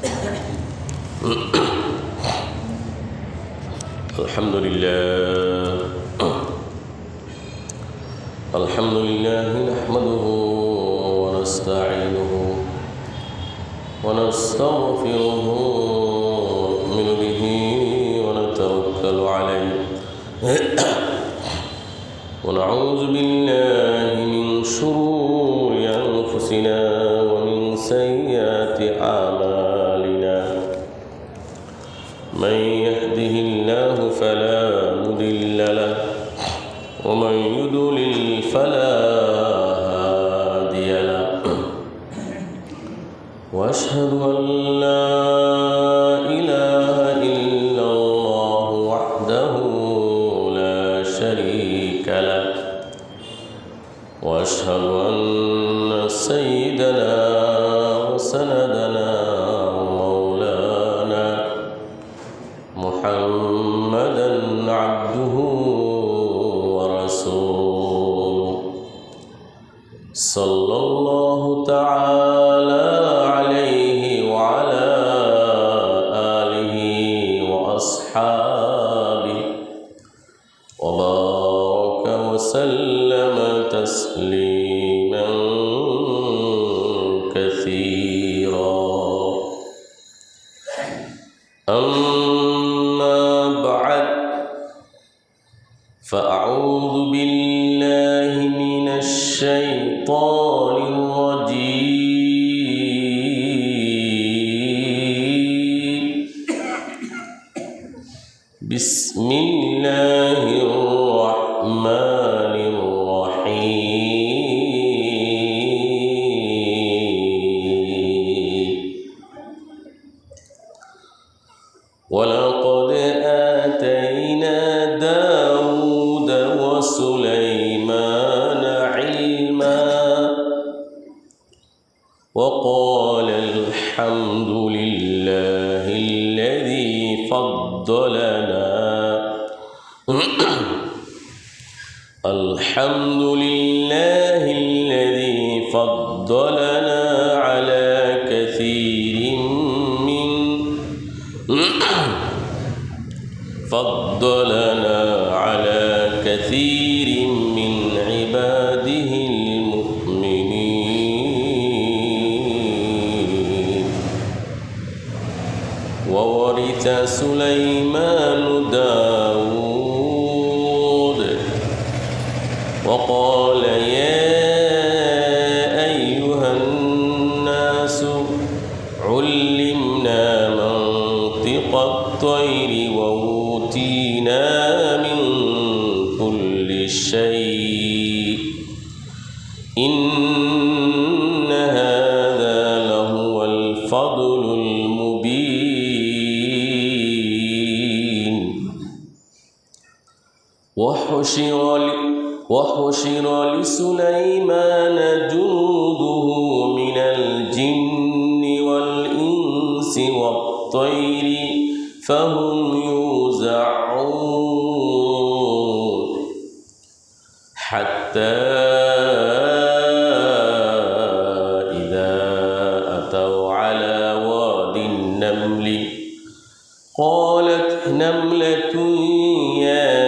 الحمد لله نحمده ونستعينه ونستغفره ونؤمن به ونتوكل عليه ونعوذ بالله من شرور أنفسنا ومن سيئات أعمالنا من يهده الله فلا مضل له ومن يضلل فلا هادي له وأشهد أن لا إله إلا الله وحده لا شريك له وأشهد أن سيدنا وسندنا ومولانا محمدا عبده ورسوله صلى الله تعالى عليه وعلى آله وأصحابه وبارك وسلم تسليما كثيرا. أما بعد فأعوذ بالله من الشيطان الرجيم. بسم الله الرحمن الرحيم. ولقد آتينا داود وسليمان علما وقال الحمد لله الذي فضلنا الحمد لله الذي فضلنا على كثير من عباده المؤمنين. وورث سليمان داود وقال يا أيها الناس علمنا منطق الطير وأوتينا من كل شيء إن هذا لهو الفضل المبين. وحشر لسليمان جنوده من الجن والإنس والطير فهم يوزعون حتى إذا أتوا على واد النمل قالت نملة يا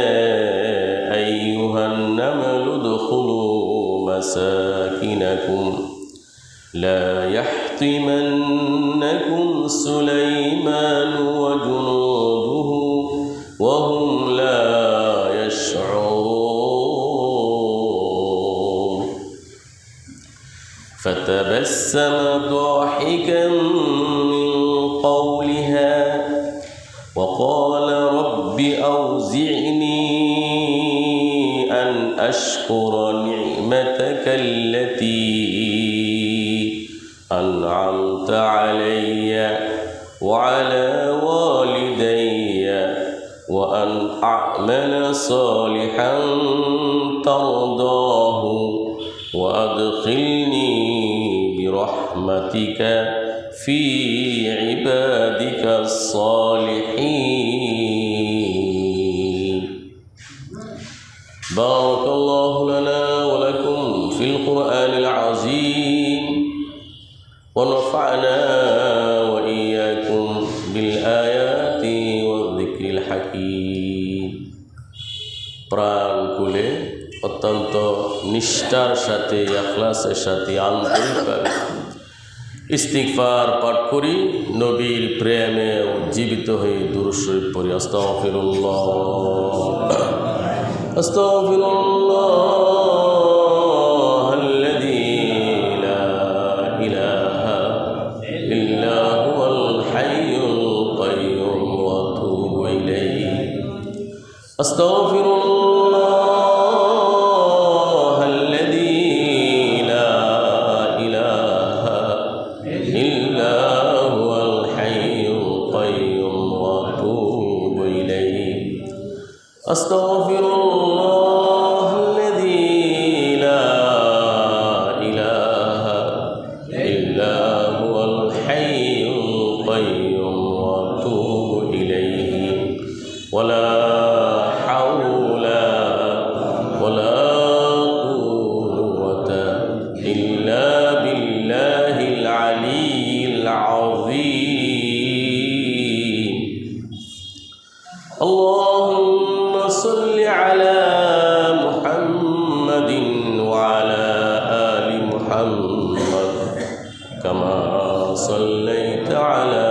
أيها النمل ادخلوا مساكنكم لا يحطمنكم سليمان وجنوده وهم لا يشعرون. فتبسم ضاحكا من قولها وقال رب أوزعني أن أشكر نعمتك التي أنعمت علي وعلى والدي وأن أعمل صالحا ترضاه وأدخلني برحمتك في عبادك الصالحين. بارك الله لنا ولكم في القرآن العظيم ونفعنا وإياكم অত্যন্ত নিষ্ঠার সাথে ইখলাসের সাথে আন্তরিকভাবে ইস্তিগফার পাঠ করি, নবীর প্রেমে উজ্জীবিত হয়ে দুরূদ শরীফ পড়ি। আস্তাগফিরুল্লাহ আস্তাগফিরুল্লাহাল্লাযী লা ইলাহা ইল্লা হুয়াল হাইয়ুল কাইয়্যুম ওয়া আতুবু ইলাইহি। আস্তাগফিরুল্লাহাল্লাযী লা ইলাহা ইল্লা হুয়াল হাইয়ুল কাইয়্যুম ওয়া আতুবু ইলাইহি। আস্তাগফিরুল্লাহাল্লাযী লা ইলাহা ইল্লা হুয়াল হাইয়ুল কাইয়্যুম ওয়া আতুবু ইলাইহি। ওয়ালা হাওলা ওয়ালা কুওয়াতা ইল্লা বিল্লাহিল আলিয়্যিল আযীম। আল্লাহুম্মা সাল্লি আলা মুহাম্মাদিন ওয়া আলা আলি মুহাম্মাদ কামা সাল্লাইতা আলা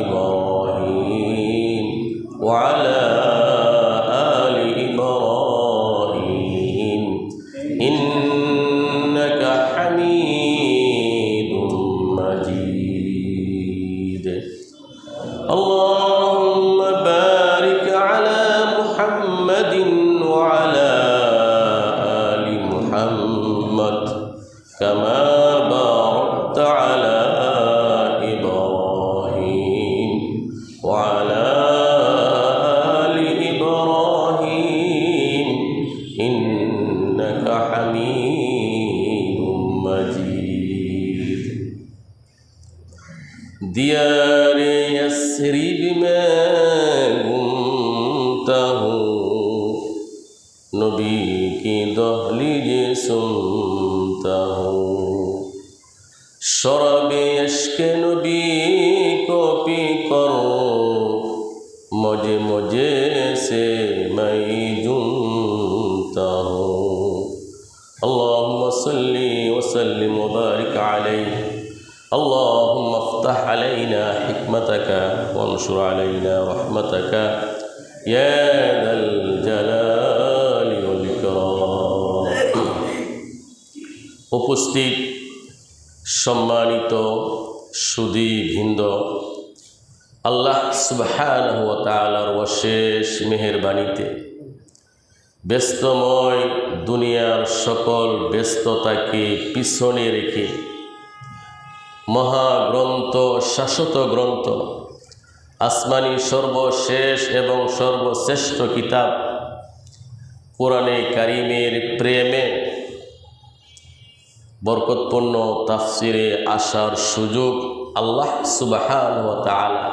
ইব্রাহিম ওয়া আলা আলি ইব্রাহিম ইন্নাকা হামিদুম মাজিদ। আল্লাহুম্মা বারিক আলা মুহাম্মাদিন ওয়া আলা আলি মুহাম্মাদ কামা বারাকতা আলা ইব্রাহিম ওয়া আলা আলি ইব্রাহিম ইন্নাকা হামিদুম মাজিদ। दियार यस्रिब में घूमता हूँ, नबी की दहलीज सुनता हूँ। शराब इश्क नबी को पी कर मुझे मुझे से मैं झूमता हूँ। अल्लाहुम्मा सल्ली व सल्लिम व बारिक अलैहि। اللهم افتح علينا حكمتك وانشر علينا رحمتك يا ذا الجلال والإكرام। উপস্থিত সম্মানিত সুধীবৃন্দ, আল্লাহ সুবহানাহু ওয়া তাআলার অশেষ মেহেরবানিতে ব্যস্তময় দুনিয়ার সকল ব্যস্ততাকে পিছনে রেখে মহাগ্রন্থ, শাশ্বত গ্রন্থ, আসমানি সর্বশেষ এবং সর্বশ্রেষ্ঠ কিতাব কোরআনে কারিমের প্রেমে বরকতপূর্ণ তাফসিরে আসার সুযোগ আল্লাহ সুবহানাহু ওয়া তাআলা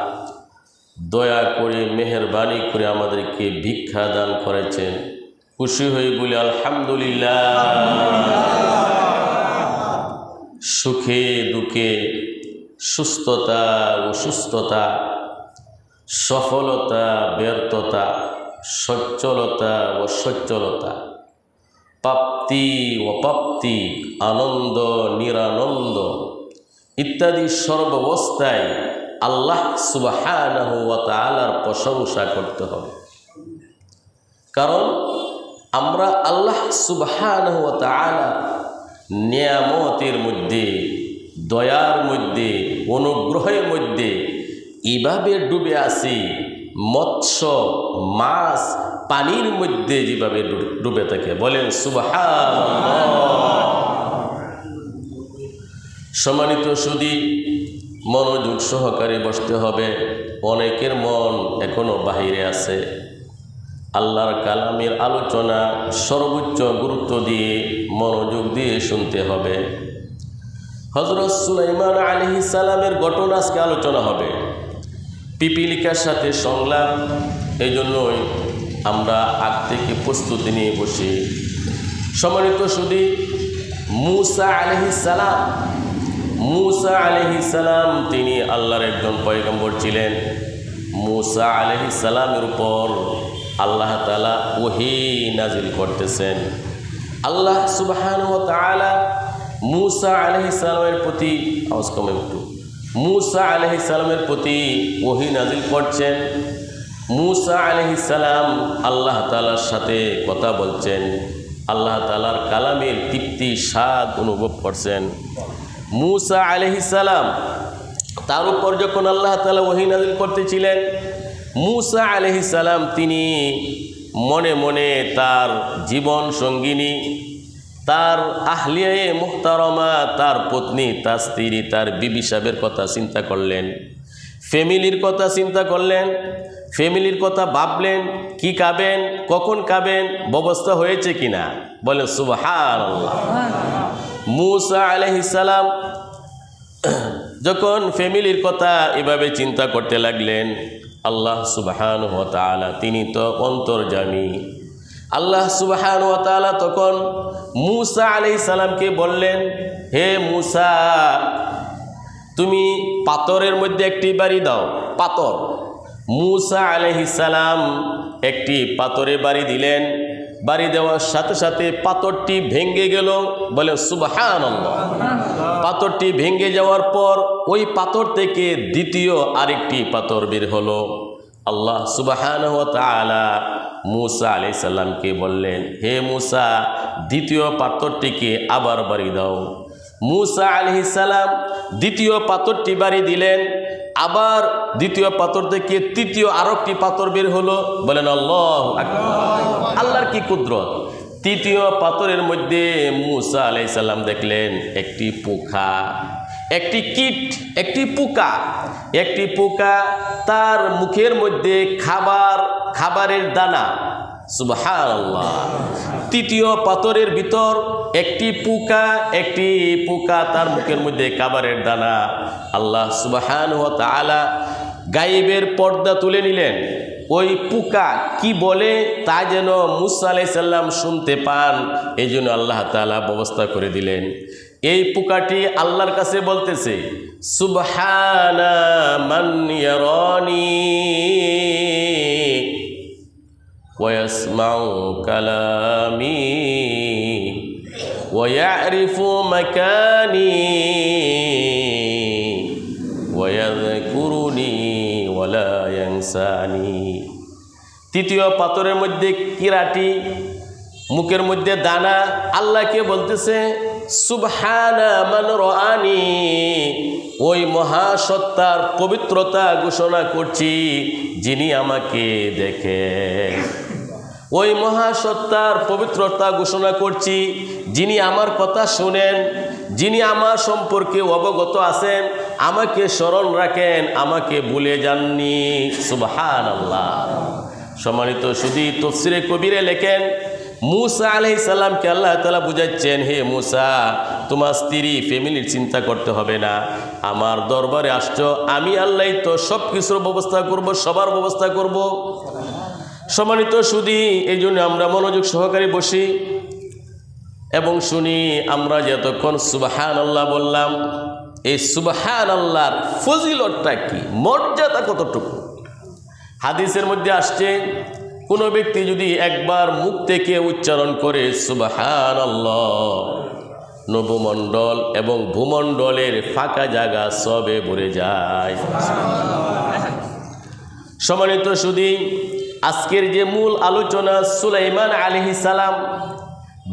দয়া করে মেহেরবানি করে আমাদেরকে ভিক্ষা দান করেছেন। খুশি হয়ে বলি আলহামদুলিল্লাহ। সুখে দুঃখে, সুস্থতা অসুস্থতা, সফলতা ব্যর্থতা, সচ্ছলতা অসচ্ছলতা, প্রাপ্তি অপ্রাপ্তি, আনন্দ নিরানন্দ ইত্যাদি সর্বাবস্থায় আল্লাহ সুবহানাহু ওয়া তাআলার প্রশংসা করতে হবে। কারণ আমরা আল্লাহ সুবহানাহু ওয়া তাআলা নিয়ামতের মধ্যে, দয়ার মধ্যে, অনুগ্রহের মধ্যে এভাবে ডুবে আছি, মৎস্য মাছ পানির মধ্যে যেভাবে ডুবে থাকে। বলেন সুবহানাল্লাহ। সম্মানিত সুধী, মনোযোগ সহকারে বসতে হবে। অনেকের মন এখনো বাহিরে আছে। আল্লাহর কালামের আলোচনা সর্বোচ্চ গুরুত্ব দিয়ে মনোযোগ দিয়ে শুনতে হবে। হযরত সুলাইমান আলাইহিস সালামের ঘটনা আজকে আলোচনা হবে, পিপিলিকার সাথে সংলাপ। এই জন্যই আমরা আগ থেকে প্রস্তুতি নিয়ে বসি। সম্মানিত সুধী, মূসা আলাইহিস সালাম তিনি আল্লাহর একজন পয়গম্বর ছিলেন। মূসা আলাইহিস সালামের উপর আল্লাহ তাআলা ওহী নাজিল করতেছেন। আল্লাহ সুবহানাহু ওয়া তাআলা মূসা আলাইহিস সালামের প্রতি মূসা আলাইহিস সালামের প্রতি ওহী নাযিল করছেন। মূসা আলাইহিস সালাম আল্লাহ তাআলার সাথে কথা বলছেন, আল্লাহ তাআলার কালামের তৃপ্তি স্বাদ অনুভব করছেন। মূসা আলাইহিস সালাম তার উপর যখন আল্লাহ তাআলা ওহী নাযিল করতেছিলেন, মূসা আলাইহিস সালাম তিনি মনে মনে তার জীবন সঙ্গিনী, তার আহলিয়ায়ে মুহতারমা, তার পত্নী, তার স্ত্রী, তার বিবি সাহেবের কথা চিন্তা করলেন, ফ্যামিলির কথা চিন্তা করলেন, ফ্যামিলির কথা ভাবলেন, কি খাবেন, কখন খাবেন, ব্যবস্থা হয়েছে কিনা, বলেন সুবহানাল্লাহ। মূসা আলাইহিস সালাম যখন ফ্যামিলির কথা এভাবে চিন্তা করতে লাগলেন, আল্লাহ সুবহানাহু ওয়া তাআলা তিনি তো অন্তর্যামী। আল্লাহ সুবহানাহু ওয়া তাআলা তখন মূসা আলাইহিস সালামকে বললেন, হে মূসা, তুমি পাথরের মধ্যে একটি বাড়ি দাও, পাথর। মূসা আলাইহিস সালাম একটি পাথরে বাড়ি দিলেন, বাড়ি দেওয়ার সাথে সাথে পাথরটি ভেঙে গেল, বলে সুবহানাল্লাহ। পাথরটি ভেঙে যাওয়ার পর ওই পাথর থেকে দ্বিতীয় আরেকটি পাথর বের হলো। আল্লাহ সুবহানাহু ওয়া তাআলা মূসা আলাইহিস সালামকে বললেন, হে মূসা, দ্বিতীয় পাথরটিকে আবার বাড়ি দাও। মূসা আলাইহিস সালাম দ্বিতীয় পাথরটি বাড়ি দিলেন, আবার দ্বিতীয় পাথর থেকে তৃতীয় আরেকটি পাথর বের হলো, বলেন আল্লাহু আকবার। আল্লাহর কি কুদরত। তৃতীয় পাথরের মধ্যে মূসা আলাইহিস সালাম দেখলেন একটি পোকা, একটি কীট, একটি পোকা তার মুখের মধ্যে খাবারের দানা। সুবহানাল্লাহ। তৃতীয় পাথরের ভিতর একটি পোকা তার মুখের মধ্যে খাবারের দানা। আল্লাহ সুবহানাহু ওয়া তাআলা গায়েবের পর্দা তুলে নিলেন, ওই পোকা কি বলে তা যেন মূসা আলাইহিস সালাম শুনতে পান, এই জন্য আল্লাহ তাআলা ব্যবস্থা করে দিলেন। এই পোকাটি আল্লাহর কাছে বলতেছে, সুবহানা মান ইয়ারানি ওয়া ইয়াসমাউ কালামি ওয়া ইয়ারিফু মাকানি ওয়া ইয়াযকুরুনি ওয়া লা ইয়ানসানি। তৃতীয় পাথরের মধ্যে কিরাটি, মুখের মধ্যে দানা। আল্লাহকে বলতেছে, সুবহানা মান রাআনি, ওই মহাসত্তার পবিত্রতা ঘোষণা করছি যিনি আমাকে দেখেন। ওই মহাসত্তার পবিত্রতা ঘোষণা করছি যিনি আমার কথা শুনেন, যিনি আমার সম্পর্কে অবগত আছেন, আমাকে স্মরণ রাখেন, আমাকে ভুলে যাননি। সুবহানাল্লাহ। সম্মানিত শুধু তাফসীরে কবিরে লেখেন, মূসা আলাইহিস সালামকে আল্লাহ তাআলা বুঝাচ্ছেন, হে মূসা, তোমার স্ত্রী ফ্যামিলির চিন্তা করতে হবে না, আমার দরবারে আসছো, আমি আল্লাহই তো সব কিছুর ব্যবস্থা করব, সবার ব্যবস্থা করব। সম্মানিত শুধু এই জন্য আমরা মনোযোগ সহকারে বসি এবং শুনি। আমরা যতক্ষণ সুবহানাল্লাহ বললাম, এই সুবহানাল্লাহর ফজিলতটা কি, মর্যাদা কতটুকু। হাদিসের মধ্যে আসছে, কোনো ব্যক্তি যদি একবার মুখ থেকে উচ্চারণ করে সুবহানাল্লাহ, নবমণ্ডল এবং ভূমণ্ডলের ফাঁকা জায়গা সবে ভরে যায়। সম্মানিত শুধু আজকের যে মূল আলোচনা, সুলাইমান আলাইহিস সালাম,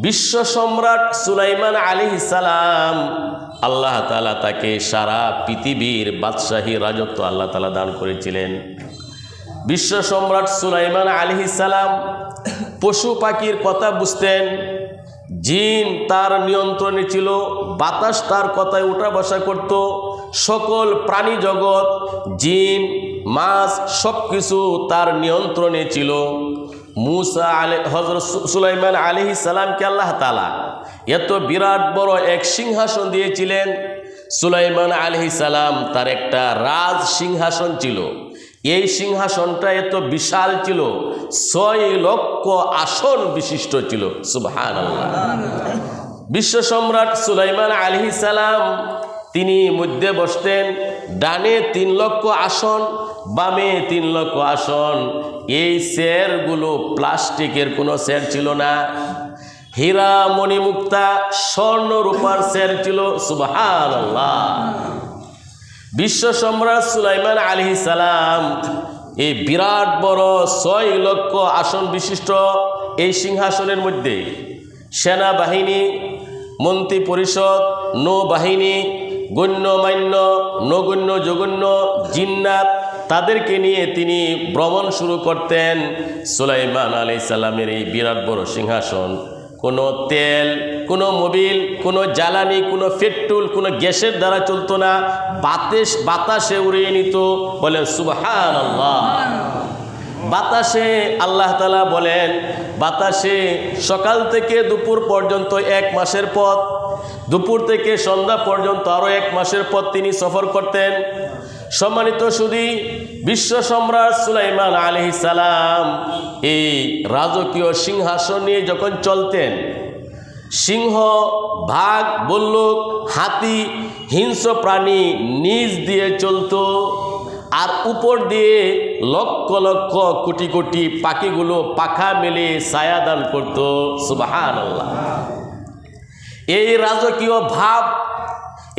বিশ্ব সম্রাট সুলাইমান আলাইহিস সালাম, আল্লাহ তাআলা তাকে সারা পৃথিবীর বাদশাহী রাজত্ব আল্লাহ তাআলা দান করেছিলেন। বিশ্ব সম্রাট সুলাইমান আলাইহিস সালাম পশু পাখির কথা বুঝতেন, জিন তার নিয়ন্ত্রণে ছিল, বাতাস তার কথায় উঠা বসা করত, সকল প্রাণী জগৎ, জিন, মাছ সব কিছু তার নিয়ন্ত্রণে ছিল। হযরত সুলাইমান আলাইহিস সালামকে আল্লাহ তাআলা এত বিরাট বড় এক সিংহাসন দিয়েছিলেন। সুলাইমান আলাইহিস সালাম তার একটা রাজ সিংহাসন ছিল, এই সিংহাসনটা এত বিশাল ছিল, 6 লক্ষ আসন বিশিষ্ট ছিল। সুবহানাল্লাহ। বিশ্ব সম্রাট সুলাইমান আলাইহিস সালাম তিনি মধ্যে বসতেন, ডানে 3 লক্ষ আসন, বামে 3 লক্ষ আসন। এই চেয়ারগুলো প্লাস্টিকের কোনো চেয়ার ছিল না। হীরা মণিমুক্তা স্বর্ণ রূপার সের ছিল। সুবহানাল্লাহ। বিশ্ব সম্রাট সুলাইমান আলাইহিস সালাম এই বিরাট বড় 6 লক্ষ আসন বিশিষ্ট এই সিংহাসনের মধ্যে সেনাবাহিনী, মন্ত্রী পরিষদ, নৌবাহিনী, গণ্যমান্য, নগণ্য, জঘন্য, জিন্নাত তাদেরকে নিয়ে তিনি ভ্রমণ শুরু করতেন। সুলাইমান আলাইহিস সালামের এই বিরাট বড় সিংহাসন কোনো তেল, কোনো মোবিল, কোনো জ্বালানি, কোনো পেট্রোল, কোনো গ্যাসের দ্বারা চলতো না, বাতাসে উড়িয়ে নিত। বলেন সুবহানাল্লাহ। বাতাসে আল্লাহ তাআলা বলেন, বাতাসে সকাল থেকে দুপুর পর্যন্ত 1 মাসের পথ, দুপুর থেকে সন্ধ্যা পর্যন্ত আরও 1 মাসের পথ তিনি সফর করতেন। সম্মানিত সুধী, বিশ্ব সম্রাট সুলাইমান আলাইহিস সালাম এই রাজকীয় সিংহাসন নিয়ে যখন চলতেন, সিংহ, বাঘ, বল্লুক, হাতি, হিংস্র প্রাণী নিজ দিয়ে চলতো, আর উপর দিয়ে লক্ষ লক্ষ কোটি কোটি পাখিগুলো পাখা মেলে ছায়া দান করত। সুবহানাল্লাহ। এই রাজকীয় ভাব,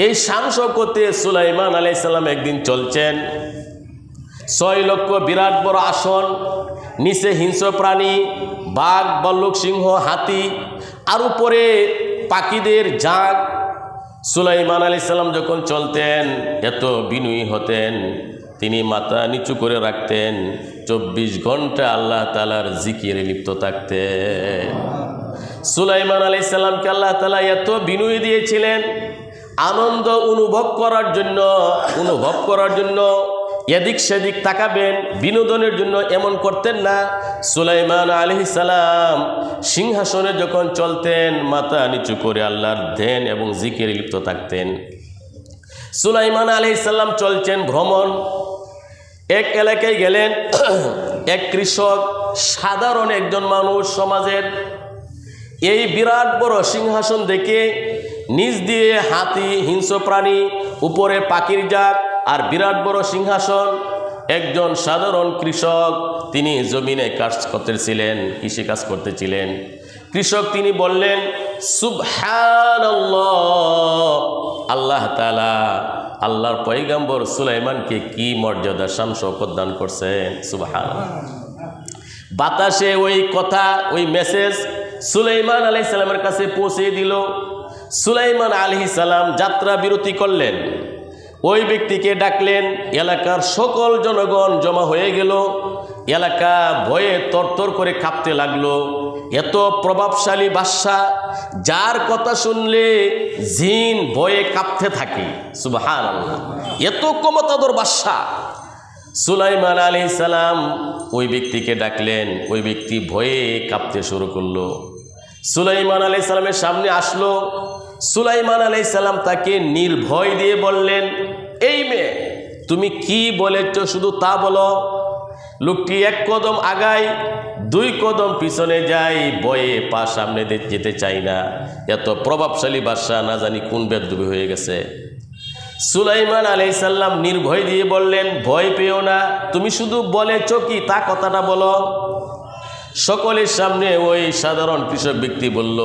এই শান-শৌকতে সুলাইমান আলাইহিস সালাম একদিন চলছেন। 6 লক্ষ বিরাট বড় আসন, নিচে হিংস্র প্রাণী, বাঘ, বল্লুক, সিংহ, হাতি, আর উপরে পাখিদের ঝাঁক। সুলাইমান আলাইহিস সালাম যখন চলতেন এত বিনয়ী হতেন, তিনি মাথা নিচু করে রাখতেন, 24 ঘন্টা আল্লাহ তাআলার জিকিরে লিপ্ত থাকতেন। সুলাইমান আলাইহিস সালামকে আল্লাহ তাআলা এত বিনয়ী দিয়েছিলেন, আনন্দ অনুভব করার জন্য এদিক সেদিক তাকাবেন, বিনোদনের জন্য এমন করতেন না। সুলাইমান আলাইহিস সালাম সিংহাসনে যখন চলতেন মাথা নিচু করে আল্লাহর ধ্যান এবং জিকিরে লিপ্ত থাকতেন। সুলাইমান আলাইহিস সালাম চলছেন ভ্রমণ। এক এলাকায় গেলেন, এক কৃষক, সাধারণ একজন মানুষ সমাজের, এই বিরাট বড় সিংহাসন দেখে নিচ দিয়ে হাতি, হিংস্র প্রাণী, উপরে পাখির জাক আর বিরাট বড় সিংহাসন। একজন সাধারণ কৃষক, তিনি জমিনে কাজ করতেছিলেন, কৃষি কাজ করতেছিলেন। কৃষক তিনি বললেন সুবহানাল্লাহ। আল্লাহ তাআলা আল্লাহর পয়গম্বর সুলাইমানকে কি মর্যাদা, শান শওকত দান করছেন। সুবহানাল্লাহ। বাতাসে ওই কথা, ওই মেসেজ সুলাইমান আলাইহিস সালামের কাছে পৌঁছে দিল। সুলাইমান আলাইহিস সালাম যাত্রা বিরতি করলেন, ওই ব্যক্তিকে ডাকলেন। এলাকার সকল জনগণ জমা হয়ে গেল। এলাকা ভয়ে তরতর করে কাঁপতে লাগলো। এত প্রভাবশালী বাদশা, যার কথা শুনলে জিন ভয়ে কাঁপতে থাকে। সুবহানাল্লাহ। এত ক্ষমতাধর বাদশা সুলাইমান আলাইহিস সালাম ওই ব্যক্তিকে ডাকলেন। ওই ব্যক্তি ভয়ে কাঁপতে শুরু করলো। সুলাইমান আলাইহিস সালামের সামনে আসলো। সুলাইমান আলাইহিস সালাম তাকে নির্ভয় দিয়ে বললেন, এই মেয়ে, তুমি কি বলেছ শুধু তা বলো। লোকটি 1 কদম আগায়, 2 কদম পিছনে যায়, ভয়ে পা সামনে যেতে চাই না। এত প্রভাবশালী বাদশা না জানি কোন বেদ্যুবী হয়ে গেছে। সুলাইমান আলাইহিস সালাম নির্ভয় দিয়ে বললেন, ভয় পেও না, তুমি শুধু বলেছ কি তা কথাটা বলো। সকলের সামনে ওই সাধারণ কৃষক ব্যক্তি বলল,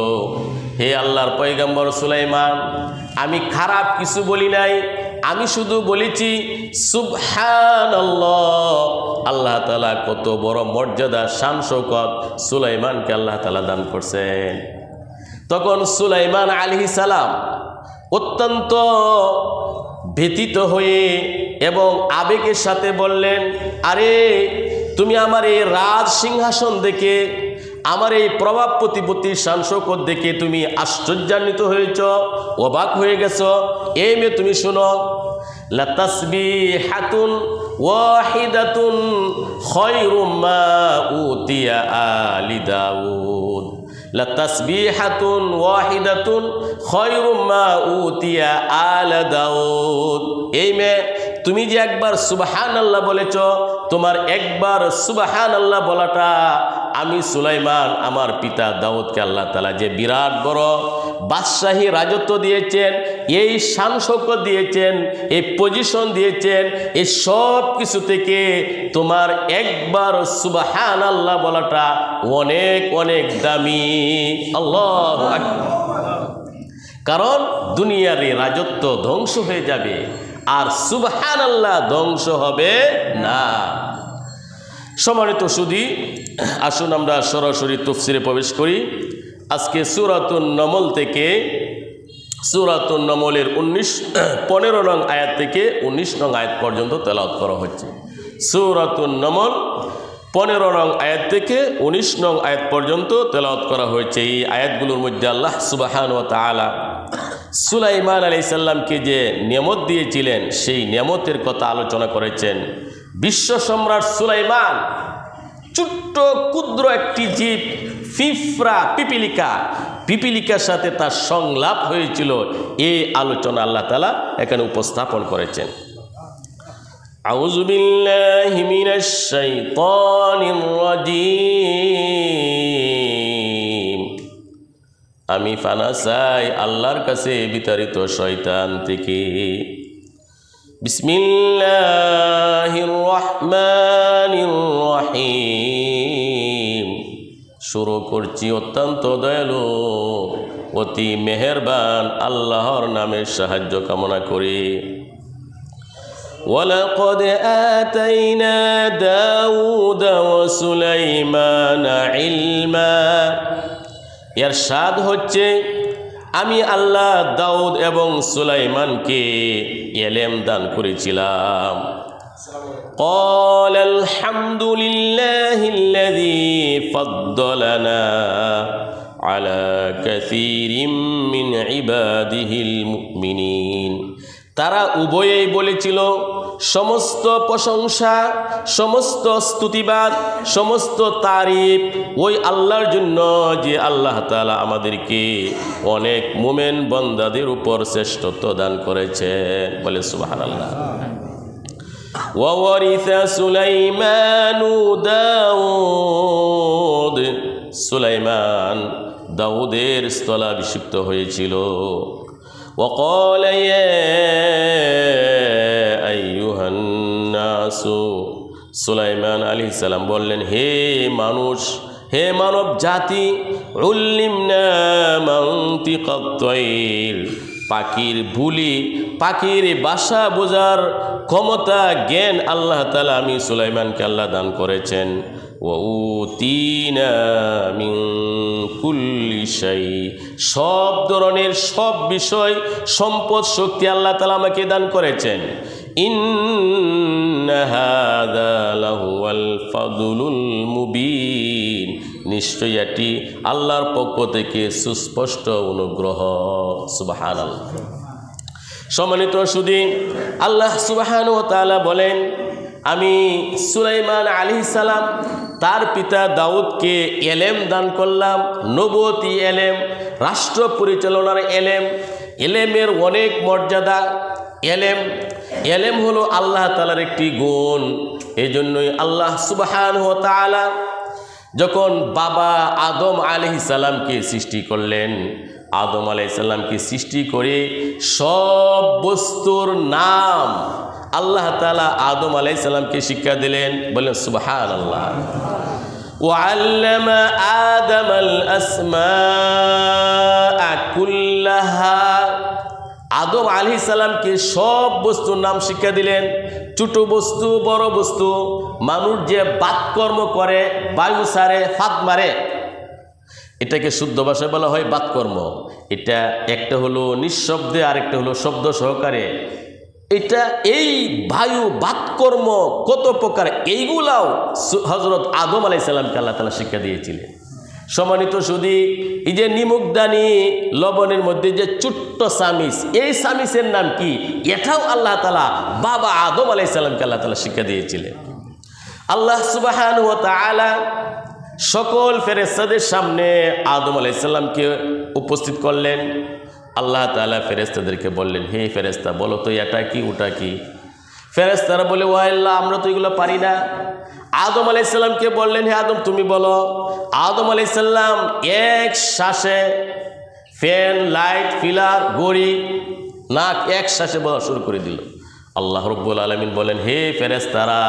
হে আল্লাহর পয়গম্বর সুলাইমান, আমি খারাপ কিছু বলি নাই, আমি শুধু বলেছি সুবহানাল্লাহ। আল্লাহ তাআলা কত বড় মর্যাদা, শান শওকত সুলাইমানকে আল্লাহ তাআলা দান করছেন। তখন সুলাইমান আলাইহিস সালাম অত্যন্ত ব্যথিত হয়ে এবং আবেগের সাথে বললেন, আরে তুমি আমার এই রাজ সিংহাসন দেখে, আমার এই প্রভাব প্রতিপত্তি, শান শওকত দেখে তুমি আশ্চর্যান্বিত হয়েছ, অবাক হয়ে গেছো। এই মেয়ে, তুমি শোনো, লাতাসবিহাতুন ওয়াহিদাতুন খায়রুম মা উতিয়া আলি দাউদ। লাতাসবিহাতুন ওয়াহিদাতুন খায়রুম মা উতিয়া আলা দাউদ। এই মেয়ে, তুমি যে একবার সুবহানাল্লাহ বলেছ, তোমার একবার সুবহানাল্লাহ বলাটা আমি সুলাইমান, আমার পিতা দাউদকে আল্লাহ তাআলা যে বিরাট বড় বাদশাহী রাজত্ব দিয়েছেন, এই শান শৌকত দিয়েছেন, এই পজিশন দিয়েছেন, এই সব কিছু থেকে তোমার একবার সুবহানাল্লাহ বলাটা অনেক অনেক দামি। আল্লাহু আকবার। কারণ দুনিয়ার এই রাজত্ব ধ্বংস হয়ে যাবে, আর সুবহানাল্লাহ ধ্বংস হবে না। সম্মানিত সুধী, আসুন আমরা সরাসরি তাফসীরে প্রবেশ করি। আজকে সূরাতুন নমল থেকে, সূরাতুন নমলের 15 নং আয়াত থেকে 19 নং আয়াত পর্যন্ত তেলাওয়াত করা হচ্ছে। সূরাতুন নমল 15 নং আয়াত থেকে 19 নং আয়াত পর্যন্ত তেলাওয়াত করা হয়েছে। এই আয়াতগুলোর মধ্যে আল্লাহ সুবহানাহু ওয়া তাআলা সুলাইমান আলাইহিস সালামকে যে নিয়ামত দিয়েছিলেন সেই নিয়ামতের কথা আলোচনা করেছেন। বিশ্ব সম্রাট সুলাইমান ছোট্ট ক্ষুদ্র একটি জীব পিঁপড়া, পিপিলিকার সাথে তার সংলাপ হয়েছিল, এই আলোচনা আল্লাহ তাআলা এখানে উপস্থাপন করেছেন। আউযু বিল্লাহি মিনাশ শাইতানির রাজীম। আমি ফানা চাই আল্লাহর কাছে বিতাড়িত শয়তান থেকে। বিসমিল্লাহির রহমানির রহিম। শুরু করছি অত্যন্ত দয়ালু অতি মেহেরবান আল্লাহর নামে সাহায্য কামনা করি। ওয়ালাকাদ আতাইনা দাউদ ওয়া সুলাইমানা ইলমা। ইরশাদ হচ্ছে, আমি আল্লাহ দাউদ এবং সুলাইমানকে ইলম দান করেছিলাম। قال الحمد لله الذي فضلنا على كثير من عباده المؤمنين। তারা উভয়েই বলেছিল, সমস্ত প্রশংসা, সমস্ত স্তুতিবাদ, সমস্ত তারিফ ওই আল্লাহর জন্য যে আল্লাহ তাআলা আমাদেরকে অনেক মুমিন বান্দাদের উপর শ্রেষ্ঠত্ব দান করেছেন। বলে সুবহানাল্লাহ। ওয়ারিসা সুলাইমানু দাউদ। সুলাইমান দাউদের স্থলাভিষিক্ত হয়েছিল। وقال يا أيها الناس। সুলাইমান আলাইহিস সালাম বললেন, হে মানুষ, হে মানব জাতি, উল্লিমনা মানতিকাত তায়র। পাখির বুলি, পাখির বাসা বোঝার ক্ষমতা, জ্ঞান আল্লাহ তাআলা আমি সুলাইমানকে আল্লাহ দান করেছেন। ওয়াউতিনা মিন কুল্লি শাই। সব ধরনের সব বিষয়, সম্পদ, শক্তি আল্লাহ তাআলা আমাকে দান করেছেন। ইন্না হাযা লাহুয়াল ফাদলুল মুবিন। নিশ্চয়ই এটি আল্লাহর পক্ষ থেকে সুস্পষ্ট অনুগ্রহ। সুবহানাল্লাহ। সম্মানিত সুধী, আল্লাহ সুবহানাহু ওয়া তাআলা বলেন, আমি সুলাইমান আলাইহিস সালাম তার পিতা দাউদকে এলেম দান করলাম, নবুয়তি এলেম, রাষ্ট্র পরিচালনার এলেম। এলেমের অনেক মর্যাদা। এলেম হলো আল্লাহ তাআলার একটি গুণ। এই জন্যই আল্লাহ সুবহানাহু ওয়া তাআলা যখন বাবা আদম আলাইহিস সালামকে সৃষ্টি করলেন, আদম আলাইহিস সালামকে সৃষ্টি করে সব বস্তুর নাম আল্লাহ তাআলা আদম আলাইহিস সালামকে শিক্ষা দিলেন। বলেন সুবহানাল্লাহ। ওয়াল্লামা আদামাল আসমাআ কুল্লাহা। আদম আলাইহিস সালামকে সব বস্তুর নাম শিক্ষা দিলেন, ছোট বস্তু, বড় বস্তু। মানুষ যে বাতকর্ম করে, বায়ু ছাড়ে, ফাঁদ মারে, এটাকে শুদ্ধ ভাষায় বলা হয় বাতকর্ম। এটা একটা হলো নিঃশব্দে, আরেকটা হলো শব্দ সহকারে। এটা এই বায়ু বাতকর্ম কত প্রকার, এইগুলাও হযরত আদম আলাইহিস সালামকে আল্লাহ তাআলা শিক্ষা দিয়েছিলেন। সম্মানিত সুধী, এই যে নিমুকদানি লবণের মধ্যে যে ছোট্ট সামিস, এই সামিসের নাম কি, এটাও আল্লাহ তাআলা বাবা আদম আলাইহিস সালামকে আল্লাহ তাআলা শিক্ষা দিয়েছিলেন। আল্লাহ সুবহানাহু ওয়া তাআলা সকল ফেরেশতাদের সামনে আদম আলাইহিস সালামকে উপস্থিত করলেন। আল্লাহ তাআলা ফেরেশতাদেরকে বললেন, হে ফেরেশতা, বলো তো এটা কি, ওটা কি। ফেরেশতারা বলে, ও আল্লাহ, আমরা তো এগুলো পারি না। আদম আলাইহিস সালামকে বললেন, হে আদম, তুমি বলো। আদম আলাইহিস সালাম এক শ্বাসে ফ্যান, লাইট, পিলার, ঘড়ি, নাক একসাথে বলা শুরু করে দিল। আল্লাহ রব্বুল আলামিন বলেন, হে ফেরেশতারা,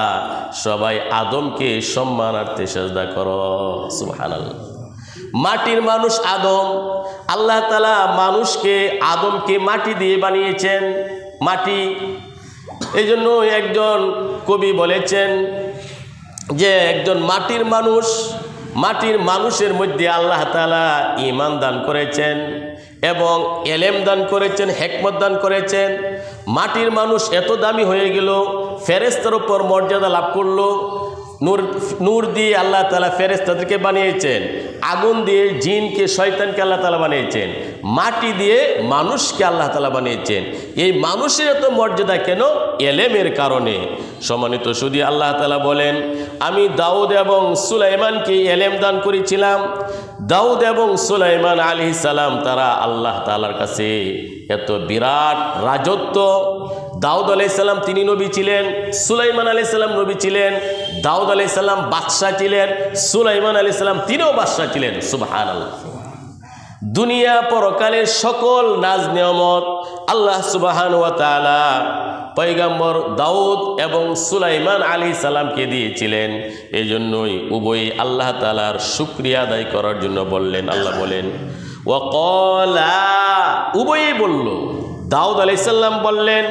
সবাই আদমকে সম্মানার্থে সিজদা করো। সুবহানাল্লাহ। মাটির মানুষ আদম, আল্লাহ তাআলা আদমকে মাটি দিয়ে বানিয়েছেন। মাটি, এই জন্য একজন কবি বলেছেন যে একজন মাটির মানুষের মধ্যে আল্লাহ তাআলা ঈমান দান করেছেন এবং এলেম দান করেছেন, হিকমত দান করেছেন। মাটির মানুষ এত দামি হয়ে গেল, ফেরেশতার উপর মর্যাদা লাভ করলো। নূর দিয়ে আল্লাহ তাআলা ফেরেশতাদেরকে বানিয়েছেন, আগুন দিয়ে জিনকে, শয়তানকে আল্লাহ তাআলা বানিয়েছেন, মাটি দিয়ে মানুষকে আল্লাহ তাআলা বানিয়েছেন। এই মানুষের এত মর্যাদা কেন? এলেমের কারণে। সম্মানিত সুধী, আল্লাহ তাআলা বলেন, আমি দাউদ এবং সুলাইমানকে এলেম দান করেছিলাম। দাউদ এবং সুলাইমান আলাইহিস সালাম তারা আল্লাহ তাআলার কাছে এত বিরাট রাজত্ব। দাউদ আলাইহিস সালাম তিনি নবী ছিলেন, সুলাইমান আলাইহিস সালাম নবী ছিলেন। দাউদ আলাইহিস সালাম বাদশা ছিলেন, সুলাইমান আলাইহিস সালাম তিনিও বাদশা ছিলেন। সুবহানাল্লাহ। দুনিয়া পরকালের সকল নাজ নিয়ামত আল্লাহ সুবহানাহু ওয়া তাআলা পয়গম্বর দাউদ এবং সুলাইমান আলাইহিস সালামকে দিয়েছিলেন। এই জন্যই উভয়ই আল্লাহ তাআলার শুকরিয়া আদায় করার জন্য বললেন। আল্লাহ বলেন, ওয়াকালা, উভয়ই বলল। দাউদ আলাইহিস সালাম বললেন,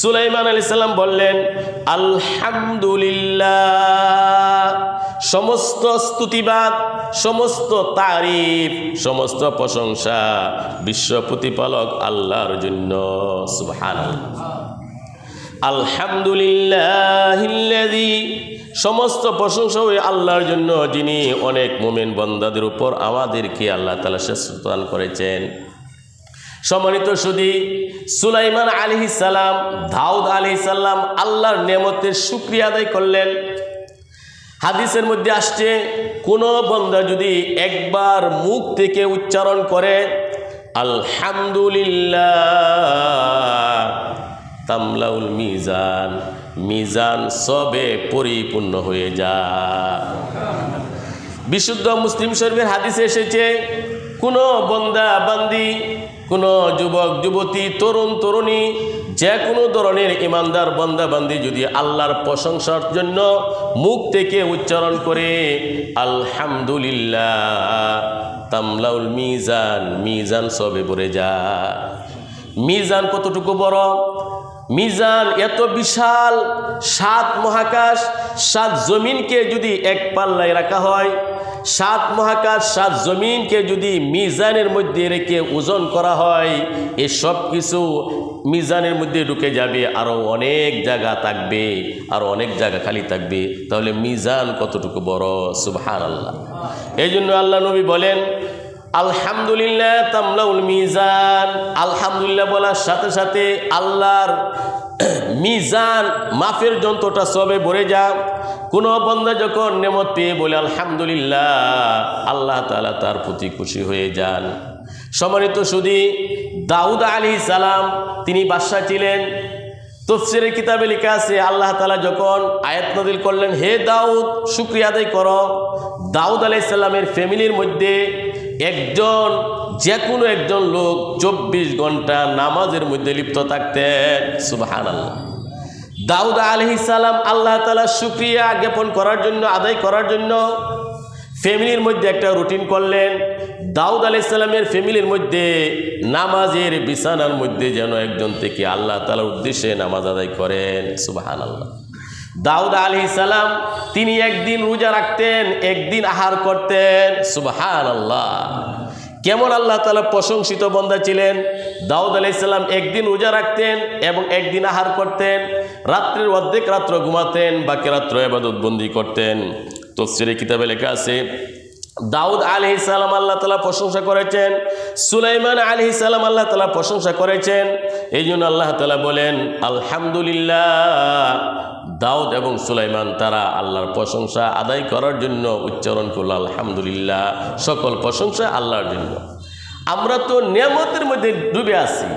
সুলাইমান আলাইহিস সালাম বললেন, আলহামদুলিল্লাহ। সমস্ত স্তুতিবাদ, সমস্ত তারিফ, সমস্ত প্রশংসা বিশ্ব প্রতিপালক আল্লাহর জন্য। সুবহানাল্লাহ। আলহামদুলিল্লাহিল্লাযী, সমস্ত প্রশংসা ওই আল্লাহর জন্য যিনি অনেক মুমিন বান্দাদের উপর আমাদেরকে আল্লাহ তাআলা শ্রেষ্ঠত্ব দান করেছেন। সম্মানিত সুধী, সুলাইমান আলাইহিস সালাম, দাউদ আলাইহিস সালাম আল্লাহর নেয়ামতের শুকরিয়া আদায় করলেন। হাদিসের মধ্যে আসছে, কোন বান্দা যদি একবার মুখ থেকে উচ্চারণ করে আলহামদুলিল্লাহ, তামলাউল মিজান, মিজান সবে পরিপূর্ণ হয়ে যায়। বিশুদ্ধ মুসলিম শরীফের হাদিসে এসেছে, কোনো বান্দা বান্দি, কোনো যুবক যুবতী, তরুণ তরুণী, যে কোনো ধরনের ইমানদার বান্দা বান্দি যদি আল্লাহর প্রশংসার জন্য মুখ থেকে উচ্চারণ করে আলহামদুলিল্লাহ, তামলাউল মিজান, মিজান সবে ভরে যায়। মিজান কতটুকু বড়? মিজান এত বিশাল, 7 মহাকাশ 7 জমিনকে যদি এক পাল্লায় রাখা হয়, 7 মহাকাশ 7 জমিনকে যদি মিজানের মধ্যে রেখে ওজন করা হয়, এই সব কিছু মিজানের মধ্যে ঢুকে যাবে, আরও অনেক জায়গা থাকবে, আরও অনেক জায়গা খালি থাকবে। তাহলে মিজান কতটুকু বড়! সুবহানাল্লাহ। এই জন্য আল্লাহ নবী বলেন, আলহামদুলিল্লাহ তামলাউল মিজান। আলহামদুলিল্লাহ বলার সাথে সাথে আল্লাহর মিজান, মাফের যন্ত্রটা সবে ভরে যায়। কোনো বান্দা যখন নেমত পেয়ে বলে আলহামদুলিল্লাহ, আল্লাহ তাআলা তার প্রতি খুশি হয়ে যান। সম্মানিত সুধী, দাউদ আলাইহিস সালাম তিনি বাদশা ছিলেন। তাফসীরের কিতাবে লেখা আছে, আল্লাহ তাআলা যখন আয়াত নাযিল করলেন, হে দাউদ শুকরিয়া আদায় করো। দাউদ আলাইহিস সালামের ফ্যামিলির মধ্যে যে কোনো একজন লোক 24 ঘন্টা নামাজের মধ্যে লিপ্ত থাকতেন। সুবহানাল্লাহ। দাউদ আলাইহিস সালাম আল্লাহ তাআলার শুকরিয়া জ্ঞাপন করার জন্য, আদায় করার জন্য ফ্যামিলির মধ্যে একটা রুটিন করলেন। দাউদ আলাইহিস সালামের ফ্যামিলির মধ্যে নামাজের বিছানার মধ্যে যেন একজন থেকে আল্লাহ তাআলার উদ্দেশ্যে নামাজ আদায় করেন। সুবহানাল্লাহ। দাউদ আলাইহিস সালাম তিনি একদিন রোজা রাখতেন, একদিন আহার করতেন। সুবহানাল্লাহ। কেমন আল্লাহ তাআলা প্রশংসিত বান্দা ছিলেন! দাউদ আলাইহিস সালাম একদিন রোজা রাখতেন এবং একদিন আহার করতেন। রাত্রের অর্ধেক রাত্র ঘুমাতেন, বাকি রাত্র ইবাদত বন্দি করতেন। তাফসীরে কিতাবে লেখা আছে, দাউদ আলাইহিস সালাম আল্লাহ তাআলা প্রশংসা করেছেন, সুলাইমান আলাইহিস সালাম আল্লাহ তাআলা প্রশংসা করেছেন। এই জন্য আল্লাহ তাআলা বলেন আলহামদুলিল্লাহ। দাউদ এবং সুলাইমান তারা আল্লাহর প্রশংসা আদায় করার জন্য উচ্চারণ করল আলহামদুলিল্লাহ। সকল প্রশংসা আল্লাহর জন্য। আমরা তো নিয়ামতের মধ্যে ডুবে আছি।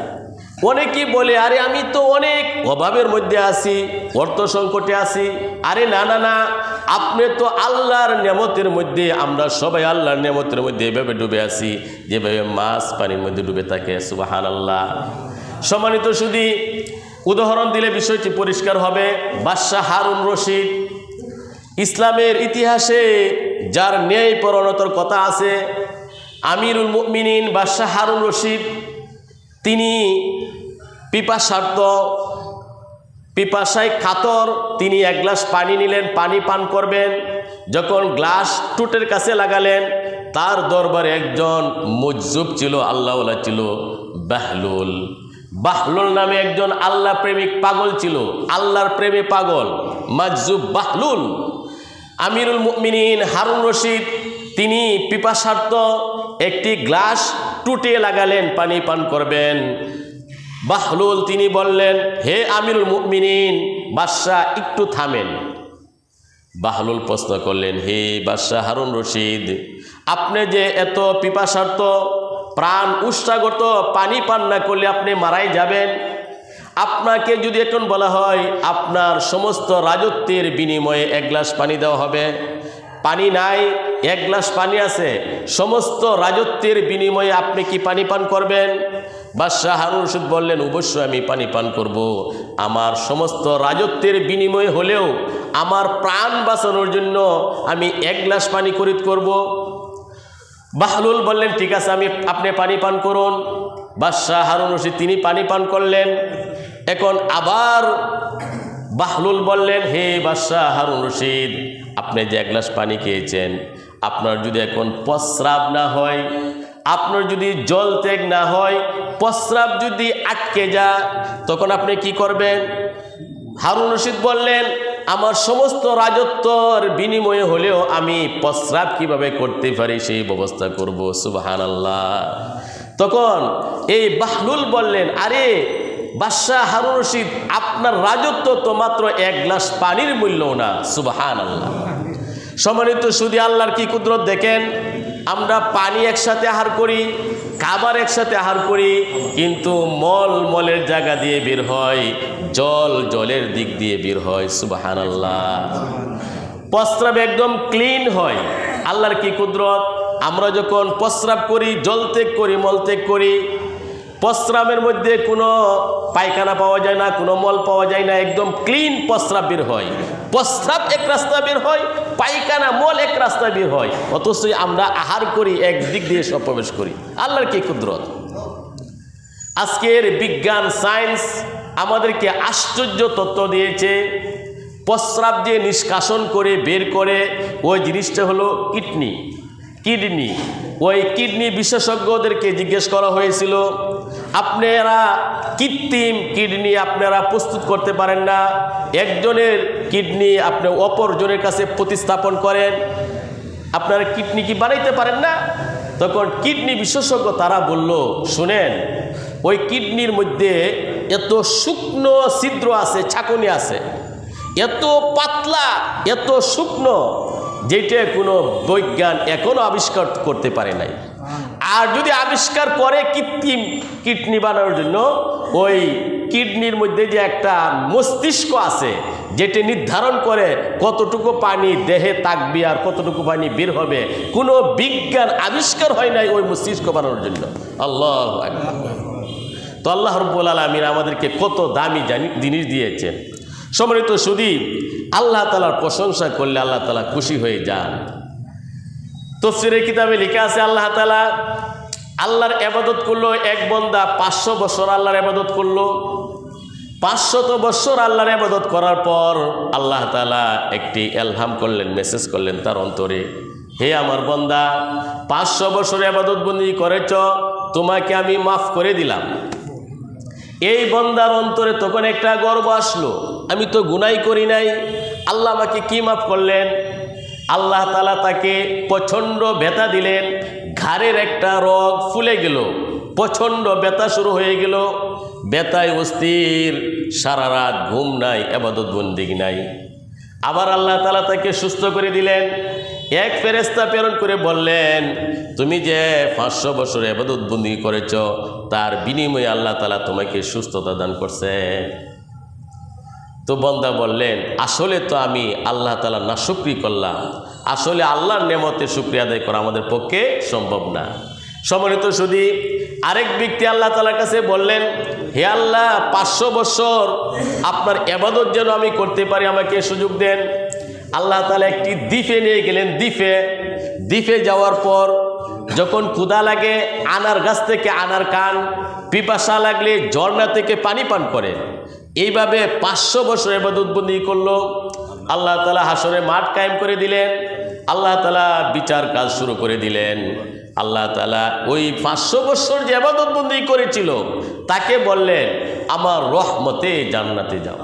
অনেকেই বলে, আরে আমি তো অনেক অভাবের মধ্যে আছি, অর্থ সংকটে আছি। আরে না না না, আপনি তো আল্লাহর নেয়ামতের মধ্যে, আমরা সবাই আল্লাহর নেয়ামতের মধ্যে এভাবে ডুবে আছি যেভাবে মাছ পানির মধ্যে ডুবে থাকে। সুবহানাল্লাহ। সম্মানিত শুধু উদাহরণ দিলে বিষয়টি পরিষ্কার হবে। বাদশাহ হারুন রশিদ, ইসলামের ইতিহাসে যার ন্যায় পরণতার কথা আছে, আমিরুল মুমিনিন বাদশাহ হারুন রশিদ, তিনি পিপাসায় কাতর, তিনি এক গ্লাস পানি নিলেন, পানি পান করবেন। যখন গ্লাস টুটের কাছে লাগালেন, তার দরবারে একজন মজজুব ছিল, আল্লাহওয়ালা ছিল, বাহলুল নামে একজন আল্লাহ প্রেমিক পাগল ছিল, আল্লাহর প্রেমে পাগল, মজজুব বাহলুল। আমিরুল মুমিনিন হারুন রশিদ তিনি পিপাসার্থ একটি গ্লাস টুটে লাগালেন, পানি পান করবেন। বাহলুল তিনি বললেন, হে আমিরুল মুমিনিন, বাদশাহ একটু থামেন। বাহলুল প্রশ্ন করলেন, হে বাদশাহ হারুন রশিদ, আপনি যে এত পিপাসার্থ, প্রাণ উৎসাগত, পানি পান না করলে আপনি মারাই যাবেন। আপনাকে যদি এখন বলা হয় আপনার সমস্ত রাজত্বের বিনিময়ে এক গ্লাস পানি দেওয়া হবে, পানি নাই, এক গ্লাস পানি আছে, সমস্ত রাজত্বের বিনিময়ে আপনি কি পানি পান করবেন? বাদশাহ হারুন রশিদ বললেন, অবশ্যই আমি পানি পান করব। আমার সমস্ত রাজত্বের বিনিময়ে হলেও আমার প্রাণ বাঁচানোর জন্য আমি এক গ্লাস পানি খরিদ করব। বাহলুল বললেন, ঠিক আছে, আপনি পানি পান করুন। বাদশাহ হারুন রশিদ তিনি পানি পান করলেন। এখন আবার বাহলুল বললেন, হে বাদশাহ হারুন রশিদ, আপনি যে এক গ্লাস পানি খেয়েছেন, আপনার যদি এখন প্রস্রাব না হয়, আপনার যদি জল ত্যাগ না হয়, প্রস্রাব যদি আটকে যায়, তখন আপনি কি করবেন? হারুন রশিদ বললেন, আমার সমস্ত রাজত্বর বিনিময়ে হলেও আমি প্রস্রাব কিভাবে করতে পারি সেই ব্যবস্থা করব। সুবহানাল্লাহ। তখন এই বাহলুল বললেন, আরে বাদশাহ হারুন রশিদ, আপনার রাজত্ব তো মাত্র এক গ্লাস পানির মূল্য না। সুবহানাল্লাহ। সম্মানিত শুধু আল্লাহর কি কুদরত দেখেন, আমরা পানি একসাথে আহার করি, খাবার একসাথে আহার করি, কিন্তু মলের জায়গা দিয়ে বের হয়, জলের দিক দিয়ে বের হয়। সুবহানাল্লাহ। প্রস্রাব একদম ক্লিন হয়। আল্লাহর কি কুদরত, আমরা যখন প্রস্রাব করি, জল ত্যাগ করি, মল ত্যাগ করি, প্রস্রাবের মধ্যে কোনো পায়খানা পাওয়া যায় না, কোনো মল পাওয়া যায় না, একদম ক্লিন প্রস্রাব বের হয়। প্রস্রাব এক রাস্তা বের হয়, পায়খানা মল এক রাস্তা বের হয়, অথচ আমরা আহার করি এক দিক দিয়ে সব প্রবেশ করি। আল্লাহর কি কুদরত। আজকের বিজ্ঞান সায়েন্স আমাদেরকে আশ্চর্য তথ্য দিয়েছে। প্রস্রাব যে নিষ্কাশন করে বের করে, ওই জিনিসটা হলো কিডনি। ওই কিডনি বিশেষজ্ঞদেরকে জিজ্ঞেস করা হয়েছিল, আপনারা কৃত্রিম কিডনি আপনারা প্রস্তুত করতে পারেন না, একজনের কিডনি আপনি অপরজনের কাছে প্রতিস্থাপন করেন, আপনারা কিডনি কি বানাইতে পারেন না? তখন কিডনি বিশেষজ্ঞ তারা বলল, শুনেন, ওই কিডনির মধ্যে এত শুকনো ছিদ্র আছে, ছাঁকুনি আছে, এত পাতলা, এত শুকনো, যেটা কোনো বৈজ্ঞান এখনো আবিষ্কার করতে পারে নাই। আর যদি আবিষ্কার করে কৃত্রিম কিডনি বানানোর জন্য, ওই কিডনির মধ্যে যে একটা মস্তিষ্ক আছে, যেটি নির্ধারণ করে কতটুকু পানি দেহে থাকবে আর কতটুকু পানি বের হবে, কোনো বিজ্ঞান আবিষ্কার হয় নাই ওই মস্তিষ্ক বানানোর জন্য। আল্লাহু আকবার। তো আল্লাহ রাব্বুল আলামিন আমাদেরকে কত দামি জিনিস দিয়েছেন। সম্মানিত শুধু আল্লাহ তাআলার প্রশংসা করলে আল্লাহ তাআলা খুশি হয়ে যান। তাফসীরের কিতাবে লেখা আছে, আল্লাহ তাআলা আল্লাহর ইবাদত করলো, এক বান্দা 500 বছর আল্লাহর ইবাদত করলো। 500 বছর আল্লাহর ইবাদত করার পর আল্লাহ তাআলা একটি ইলহাম করলেন, মেসেজ করলেন তার অন্তরে, হে আমার বান্দা, 500 বছর ইবাদত বন্দেগী করেছ, তোমাকে আমি মাফ করে দিলাম। এই বান্দার অন্তরে তখন একটা গর্ব আসলো, আমি তো গুনাহ করি নাই, আল্লাহ আমাকে কি মাফ করলেন। আল্লাহ তাআলা তাকে প্রচণ্ড ব্যথা দিলেন, ঘাড়ের একটা রগ ফুলে গেল, প্রচণ্ড ব্যথা শুরু হয়ে গেল, ব্যথায় অস্থির, সারা রাত ঘুম নাই, ইবাদত বন্দেগী নাই। আবার আল্লাহ তাআলা তাকে সুস্থ করে দিলেন, এক ফেরেশতা প্রেরণ করে বললেন, তুমি যে 500 বছর ইবাদত বন্দেগী করেছ, তার বিনিময়ে আল্লাহ তাআলা তোমাকে সুস্থতা দান করছে। তো বান্দা বললেন, আসলে তো আমি আল্লাহ তাআলা নাশুকরি করলাম, আসলে আল্লাহর নেমতে শুকরিয়া আদায় করা আমাদের পক্ষে সম্ভব না। সম্মানিত শুধু আরেক ব্যক্তি আল্লাহ তাআলার কাছে বললেন, হে আল্লাহ, 500 বছর আপনার ইবাদত যেন আমি করতে পারি, আমাকে সুযোগ দেন। আল্লাহ তাআলা একটি দ্বীপে নিয়ে গেলেন। দ্বীপে যাওয়ার পর যখন ক্ষুধা লাগে আনার গাছ থেকে আনার কান, পিপাসা লাগলে ঝর্ণা থেকে পানি পান করে। এইভাবে 500 বছর ইবাদত বন্দেগী করলো। আল্লাহ তাআলা হাসরে মাঠ কায়েম করে দিলেন। আল্লাহ তাআলা বিচার কাজ শুরু করে দিলেন। আল্লাহ তাআলা ওই 500 বছর যে ইবাদত বন্দেগী করেছিল তাকে বললেন, আমার রহমতে জান্নাতে যাও।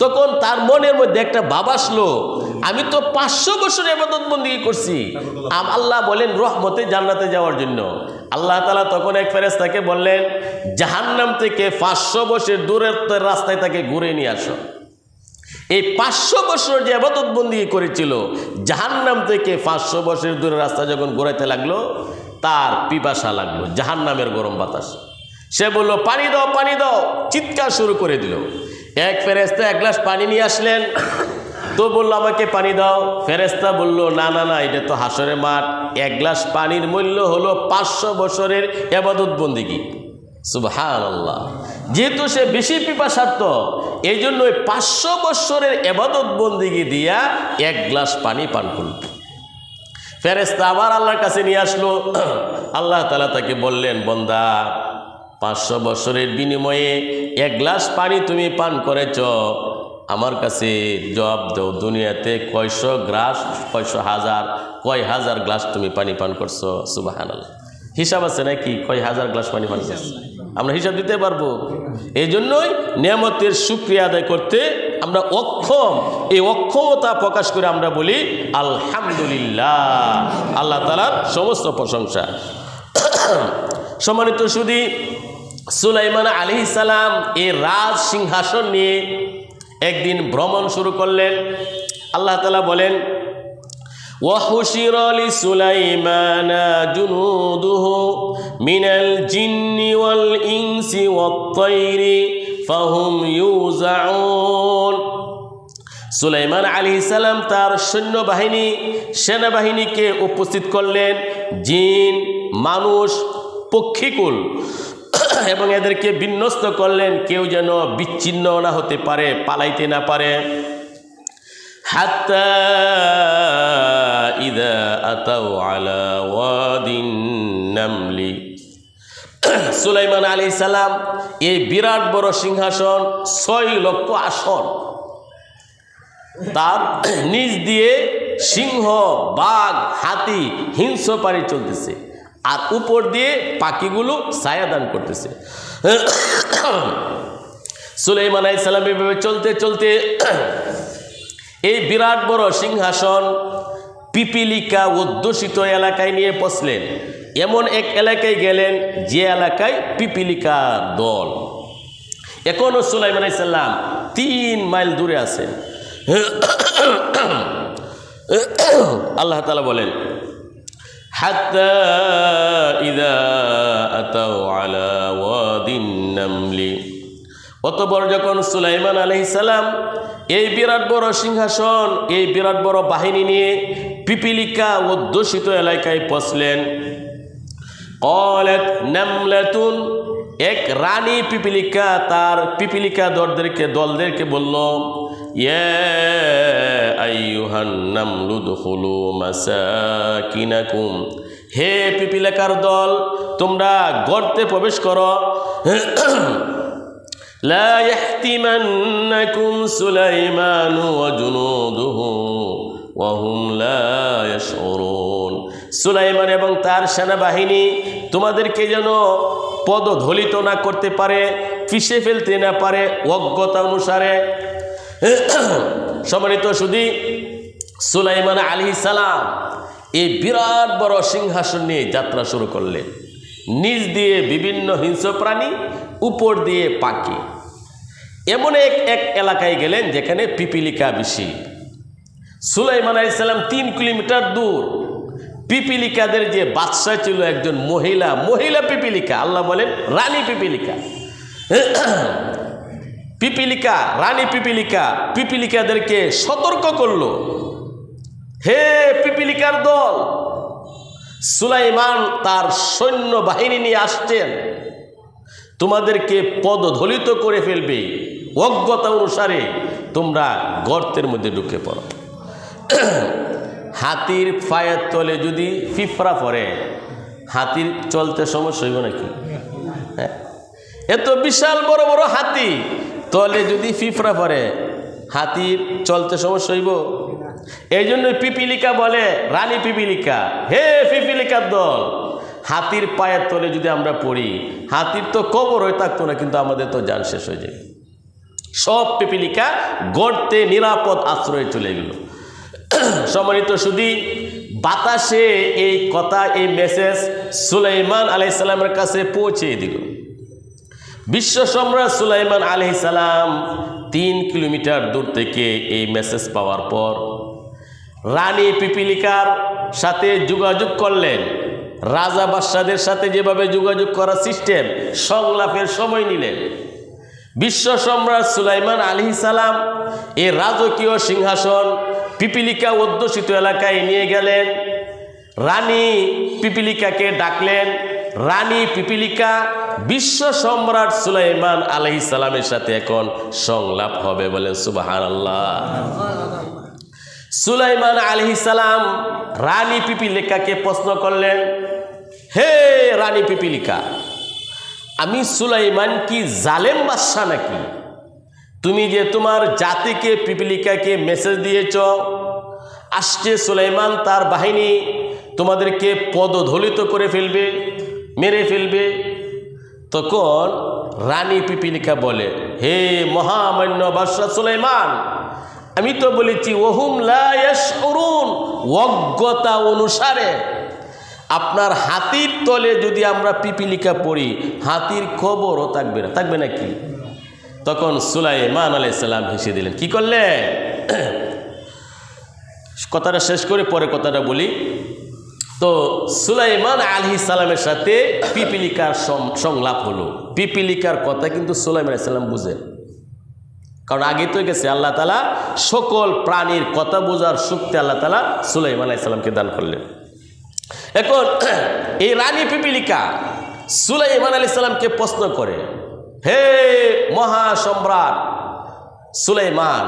তখন তার মনের মধ্যে একটা ভাব আসলো, আমি তো 500 বছর ইবাদত বন্দেগী করছি, আল্লাহ বলেন রহমতে জান্নাতে যাওয়ার জন্য। আল্লাহ তাআলা তখন এক ফেরেশতাকে বললেন, জাহান্নাম থেকে 500 বছর দূরের রাস্তায় তাকে ঘুরে নিয়ে আসো। এই 500 বছর যে ইবাদত বন্দেগী করেছিল, জাহান্নাম থেকে 500 বছর দূরের রাস্তা যখন ঘুরাইতে লাগলো, তার পিপাসা লাগলো জাহান্নামের গরম বাতাস। সে বলল, পানি দাও, পানি দাও, চিৎকার শুরু করে দিল। এক ফেরেশতা এক গ্লাস পানি নিয়ে আসলেন। তো বলল, আমাকে পানি দাও। ফেরেশতা বলল, না না না, এটা তো হাসরের মাঠ, এক গ্লাস পানির মূল্য হলো 500 বছরের ইবাদত বন্দেগী। সুবহানাল্লাহ। যেহেতু সে বেশি পিপাসার্থ, এই জন্য ওই 500 বছরের ইবাদত বন্দেগী দিয়া এক গ্লাস পানি পান করল। ফেরেশতা আবার আল্লাহর কাছে নিয়ে আসলো। আল্লাহ তাআলা তাকে বললেন, বান্দা, 500 বছরের বিনিময়ে এক গ্লাস পানি তুমি পান করেছ, আমার কাছে জবাব দাও, দুনিয়াতে কয়শো গ্লাস, কয় হাজার গ্লাস তুমি পানি পান করছো? সুবহানাল্লাহ। হিসাব আছে নাকি কয় হাজার গ্লাস পানি পান করছো? আমরা হিসাব দিতে পারবো? এই জন্যই নিয়ামতের শুকরিয়া আদায় করতে আমরা অক্ষম। এই অক্ষমতা প্রকাশ করে আমরা বলি আলহামদুলিল্লাহ, আল্লাহ তাআলার সমস্ত প্রশংসা। সম্মানিত শুধু সুলাইমান আলাইহিস সালাম এই রাজ সিংহাসন নিয়ে একদিন ভ্রমণ শুরু করলেন। আল্লাহ তাআলা বলেন, ওয়াহুশিরা লিসুলাইমানা জুনুদুহু মিনাল জিন্নি ওয়াল ইনসি ওয়াত তায়রি ফাহুম ইউজাউন। সুলাইমান আলাইহিস সালাম তার সেনাবাহিনীকে উপস্থিত করলেন, জিন, মানুষ, পক্ষীকুল, এবং এদেরকে বিন্যস্ত করলেন, কেউ যেন বিচ্ছিন্ন না হতে পারে, পালাইতে না পারে। হাত্তা ইযা আতাউ আলা ওয়াদিন নামলি। সুলাইমান আলাইহিস সালাম এই বিরাট বড় সিংহাসন, 6 লক্ষ আসন, তার নিচ দিয়ে সিংহ, বাঘ, হাতি, হিংস্র প্রাণী চলতেছে, আর উপর দিয়ে পাখিগুলো ছায়া দান করতেছে। সুলাইমান আলাইহিস সালাম এভাবে চলতে চলতে এই বিরাট বড় সিংহাসন পিপিলিকা অধ্যুষিত এলাকায় নিয়ে পৌঁছলেন। এমন এক এলাকায় গেলেন যে এলাকায় পিপিলিকা দল। এখনও সুলাইমান আলাইহিস সালাম 3 মাইল দূরে আছেন। আল্লাহ তাআলা বলেন, হাত্তা ইযা আতাউ আলা ওয়াদিন নামলি। অতঃপর যখন সুলাইমান আলাইহিস সালাম এই বিরাট বড় সিংহাসন, এই বিরাট বড় বাহিনী নিয়ে পিপিলিকা অধ্যুষিত এলাকায় পৌঁছলেন, ক্বালাত নামলাতুন, এক রানী পিপিলিকা তার পিপিলিকা দলদেরকে বলল, ইয়া আইয়ুহান নামলু দুখুলু মাসাকিনাকুম, হে পিপিলিকার দল, তোমরা গর্তে প্রবেশ করো। লা ইয়াহতিমান্নাকুম সুলাইমানু ওয়া জুনুদুহু ওয়া হুম লা ইয়াশউরুন। সুলাইমান এবং তার সেনাবাহিনী তোমাদেরকে যেন পদধলিত না করতে পারে, পিষে ফেলতে না পারে অজ্ঞতা অনুসারে। সম্মানিত শুধু সুলাইমান আলাইহিস সালাম এই বিরাট বড় সিংহাসন নিয়ে যাত্রা শুরু করলেন। নিচ দিয়ে বিভিন্ন হিংস্র প্রাণী, উপর দিয়ে পাখি। এমন এক এলাকায় গেলেন যেখানে পিপিলিকা বেশি। সুলাইমান আলাইহিস সালাম 3 কিলোমিটার দূর পিপিলিকাদের যে বাদশা ছিল একজন মহিলা পিপিলিকা, আল্লাহ বলেন রানী পিপিলিকা। পিপিলিকা, রানী পিপিলিকা পিপিলিকাদেরকে সতর্ক করলো, হে পিপিলিকার দল, সুলাইমান তার সৈন্য বাহিনী নিয়ে আসছেন, তোমাদেরকে পদদলিত করে ফেলবে, অজ্ঞতা অনুসারে তোমরা গর্তের মধ্যে ঢুকে পড়ো। হাতির পায়ের তলে যদি পিঁপড়া পড়ে, হাতির চলতে সমস্যা হইব নাকি? হ্যাঁ, এত বিশাল বড় বড় হাতি তলে যদি পিঁপড়া পড়ে, হাতির চলতে সমস্যা হইব? এই জন্য পিপিলিকা বলে, রানী পিপিলিকা, হে পিপিলিকার দল, হাতির পায়ের তলে যদি আমরা পড়ি, হাতির তো কবর হয়ে থাকতো না, কিন্তু আমাদের তো জান শেষ হয়ে যায়। সব পিপিলিকা গর্তে নিরাপদ আশ্রয়ে চলে গেল। সম্মানিত শুধু বাতাসে এই কথা, এই মেসেজ সুলাইমান আলাইহিস সালামের কাছে পৌঁছে দিল। বিশ্ব সম্রাট সুলাইমান আলাইহিস সালাম 3 কিলোমিটার দূর থেকে এই মেসেজ পাওয়ার পর রানী পিপিলিকার সাথে যোগাযোগ করলেন। রাজা বাদশাদের সাথে যেভাবে যোগাযোগ করার সিস্টেম, সংলাপের সময় নিলেন। বিশ্ব সম্রাট সুলাইমান আলাইহিস সালাম এই রাজকীয় সিংহাসন পিপিলিকা অধ্যুষিত এলাকায় নিয়ে গেলেন। রানী পিপিলিকাকে ডাকলেন। রানী পিপিলিকা বিশ্ব সম্রাট সুলাইমান আলাইহিস সালামের সাথে এখন সংলাপ হবে, বলেন সুবহানাল্লাহ। সুলাইমান আলাইহিস সালাম রানী পিপিলিকাকে প্রশ্ন করলেন, হে রানী পিপিলিকা, আমি সুলাইমান কি জালেম বাদশা নাকি? তুমি যে তোমার জাতিকে পিপিলিকাকে মেসেজ দিয়েছ, আসছে সুলাইমান তার বাহিনী তোমাদেরকে পদদলিত করে ফেলবে, মেরে ফেলবে। তখন রানী পিপিলিকা বলে, হে মহামান্য বাদশা সুলাইমান, আমি তো বলেছি ওহুম লা ইয়াশউরুন, অজ্ঞতা অনুসারে। আপনার হাতির তলে যদি আমরা পিপিলিকা পড়ি, হাতির খবরও থাকবে না, থাকবে নাকি? তখন সুলাইমান আলাইহিস সালাম হেসে দিলেন। কি করলেন? কথাটা শেষ করে পরে কথাটা বলি। তো সুলাইমান আলাইহিস সালামের সাথে পিপিলিকার সংলাপ হলো। পিপিলিকার কথা কিন্তু সুলাইমান আলাইহিস সালাম বুঝেন, কারণ আগে তো গেছে আল্লাহ তাআলা সকল প্রাণীর কথা বোঝার শক্তি আল্লাহ তাআলা সুলাইমান আলাইহিস সালামকে দান করলেন। এখন এই রানী পিপিলিকা সুলাইমান আলাইহিস সালামকে প্রশ্ন করে, হে মহাসম্রাট সুলাইমান,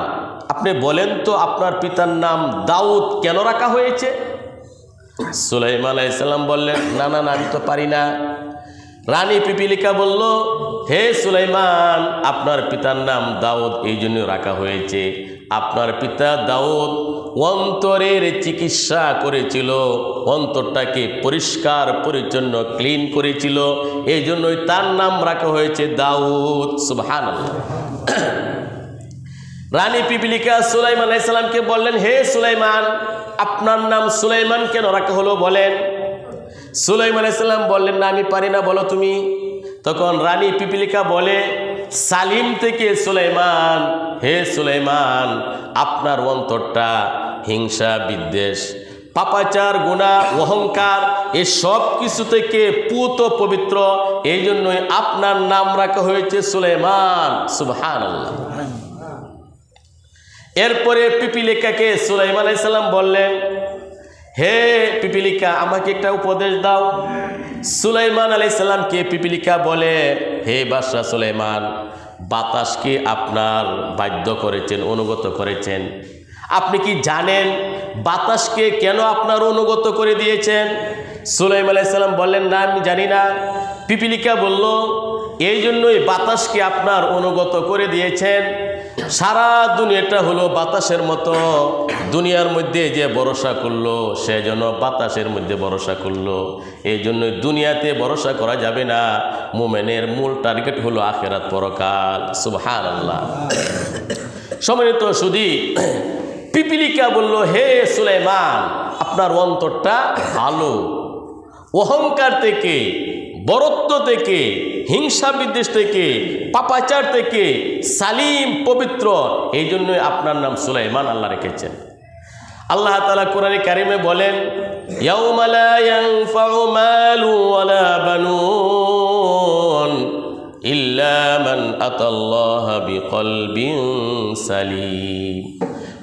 আপনি বলেন তো আপনার পিতার নাম দাউদ কেন রাখা হয়েছে? সুলাইমান আলাইহিস সালাম বললেন, না না না, আমি তো পারি না। রানী পিপিলিকা বলল, হে সুলাইমান, আপনার পিতার নাম দাউদ এই জন্য রাখা হয়েছে, আপনার পিতা দাউদ অন্তরের চিকিৎসা করেছিল, অন্তরটাকে পরিষ্কার পরিচ্ছন্ন ক্লিন করেছিল, এই জন্যই তার নাম রাখা হয়েছে দাউদ। সুবহানাল্লাহ। রানী পিপিলিকা সুলাইমান আলাইহিস সালামকে বললেন, হে সুলাইমান, আপনার নাম সুলাইমান কেন রাখা হলো বলেন? সুলাইমান আলাইহিস সালাম বললেন, না আমি পারি না, বলো তুমি। তখন রানী পিপিলিকা বলে, সালিম থেকে সুলাইমান, হে সুলাইমান, আপনার অন্তরটা হিংসা বিদ্বেষ পাপাচার গুনাহ অহংকার এই সব কিছু থেকে পুত পবিত্র, এই জন্যই আপনার নাম রাখা হয়েছে সুলাইমান। সুবহানাল্লাহ। এরপরে পিপিলিকাকে সুলাইমান আলাইহিস সালাম বললেন, হে পিপিলিকা, আমাকে একটা উপদেশ দাও। সুলাইমান আলাইহিস সালামকে পিপিলিকা বলে, হে বাদশা সুলাইমান, বাতাসকে আপনার বাধ্য করেছেন, অনুগত করেছেন। আপনি কি জানেন বাতাসকে কেন আপনার অনুগত করে দিয়েছেন? সুলাইমান আলাইহিস সালাম বললেন, না আমি জানি না। পিপিলিকা বলল, এই জন্যই বাতাসকে আপনার অনুগত করে দিয়েছেন। সারা দুনিয়াটা হলো বাতাসের মতো, দুনিয়ার মধ্যে যে ভরসা করলো সে যেন বাতাসের মধ্যে ভরসা করলো। এই জন্যই দুনিয়াতে ভরসা করা যাবে না, মুমিনের মূল টার্গেট হলো আখিরাত, পরকাল। সুবহানাল্লাহ। সম্মানিত সুধী, পিপিলিকা বলল, হে সুলাইমান, আপনার অন্তরটা ভালো, অহংকার থেকে, বরত্ব থেকে, হিংসা বিদ্বেষ থেকে, পাপাচার থেকে সালিম পবিত্র, এই জন্যই আপনার নাম সুলাইমান আল্লাহ রেখেছেন। আল্লাহ তাআলা কোরআনে কারিমে বলেন, ইয়াউমা লা ইয়ানফাউ মালু ওয়ালা বানুন ইল্লা মান আতাল্লাহা বিকলবিন সালিম।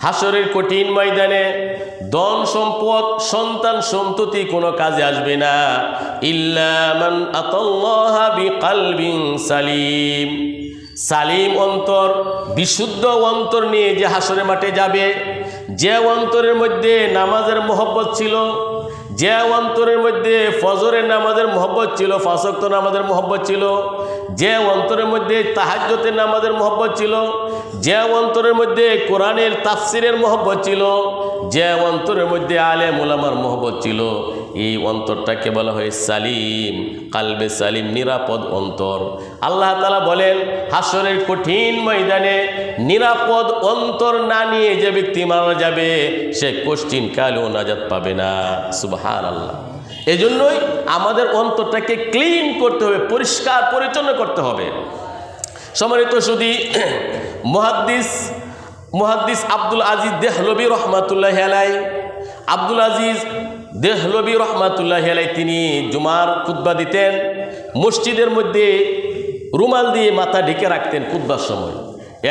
হাসরের কঠিন ময়দানে ধন সম্পদ সন্তান সন্ততি কোনো কাজে আসবে না। ইল্লা মান আতাল্লাহা বিকলবিন সালিম, সালিম অন্তর, বিশুদ্ধ অন্তর নিয়ে যে হাসরের মাঠে যাবে, যে অন্তরের মধ্যে নামাজের মহব্বত ছিল, যে অন্তরের মধ্যে ফজরের নামাজের মহব্বত ছিল, 5 ওয়াক্ত নামাজের মহব্বত ছিল, যে অন্তরের মধ্যে তাহাজ্জুদের নামাজের মহব্বত ছিল, যে অন্তরের মধ্যে কোরআনের তাফসিরের মহব্বত ছিল, যে অন্তরের মধ্যে আলেম উলামার মহব্বত ছিল, এই অন্তরটাকে বলা হয় সালিম, কালবে সালিম, নিরাপদ অন্তর। আল্লাহ তাআলা বলেন হাসরের কঠিন ময়দানে নিরাপদ অন্তর না নিয়ে যে ব্যক্তি মারা যাবে সে কঠিন কালেও নাজাত পাবে না। সুবহানাল্লাহ। এজন্যই আমাদের অন্তরটাকে ক্লিন করতে হবে, পরিষ্কার পরিচ্ছন্ন করতে হবে। সম্মানিত সুধী, মুহাদ্দিস আব্দুল আজিজ দেহলভী রহমাতুল্লাহি আলাইহি, আব্দুল আজিজ দেহলভী রহমাতুল্লাহি আলাইহি তিনি জুমার খুতবা দিতেন, মসজিদের মধ্যে রুমাল দিয়ে মাথা ঢেকে রাখতেন খুতবার সময়।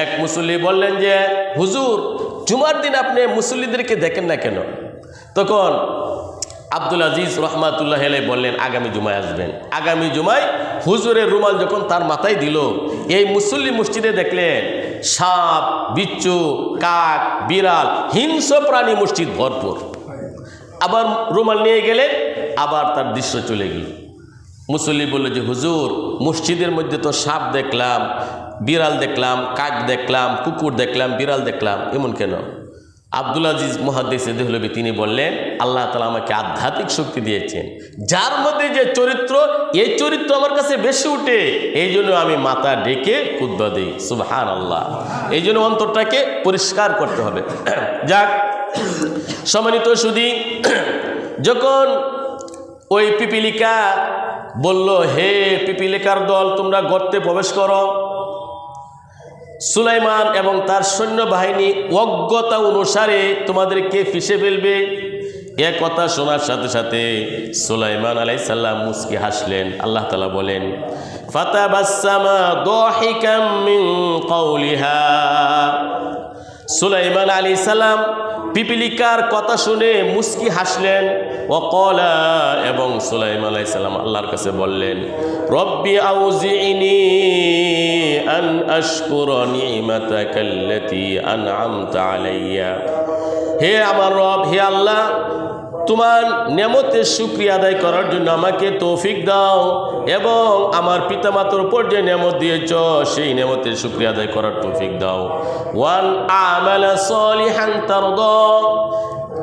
এক মুসল্লি বললেন যে হুজুর, জুমার দিন আপনি মুসল্লিদেরকে দেখেন না কেন? তখন আব্দুল আজিজ রহমাতুল্লাহি আলাইহি বললেন আগামী জুমায় আসবেন। আগামী জুমায় হুজুরের রুমাল যখন তার মাথায় দিল, এই মুসল্লি মসজিদে দেখলেন সাপ, বিচ্ছু, কাক, বিড়াল, হিংস্র প্রাণী মসজিদ ভরপুর। আবার রুমাল নিয়ে গেলেন, আবার তার দৃশ্য চলে গেল। মুসল্লি বলল যে হুজুর, মসজিদের মধ্যে তো সাপ দেখলাম, বিড়াল দেখলাম, কাক দেখলাম, কুকুর দেখলাম, বিড়াল দেখলাম, এমন কেন? আব্দুল আজিজ মুহাদ্দিস দেহলভী তিনি বললেন আল্লাহ তাআলা আমাকে আধ্যাত্মিক শক্তি দিয়েছেন, যার মধ্যে যে চরিত্র, এই চরিত্র আমার কাছে বেশি উঠে, এই জন্য আমি মাথা ডেকে খুতবা দিই। সুবহানাল্লাহ। এই জন্য অন্তরটাকে পরিষ্কার করতে হবে। যাক, সম্মানিত সুধী, যখন ওই পিপিলিকা বলল হে পিপিলিকার দল, তোমরা গর্তে প্রবেশ করো, সুলাইমান এবং তার সৈন্যবাহিনী অজ্ঞতা অনুসারে তোমাদেরকে ফিসে ফেলবে। এ কথা শোনার সাথে সাথে সুলাইমান আলাইহিস সালাম মুস্কি হাসলেন। আল্লাহ তাআলা বলেন ফাতাবাসসামা দাহিকাম মিন কাওলিহা। সুলাইমান আলাইহিস সালাম পিপিলিকার কথা শুনে মুস্কি হাসলেন। ওয়াকালা, এবং সুলাইমান আলাইহিস সালাম আল্লাহর কাছে বললেন রব্বি আউজিনি আন আশকুরা নি'মাতাকাল্লাতী আন'আমতা আলাইয়া। হে আমার রব, হে আল্লাহ, তোমার নেয়ামতের শুকরিয়া আদায় করার জন্য আমাকে তৌফিক দাও, এবং আমার পিতামাতার উপর যে নেয়ামত দিয়েছ সেই নেয়ামতের শুকরিয়া আদায় করার তৌফিক দাও। ওয়ান আমালা সলিহান তারদা,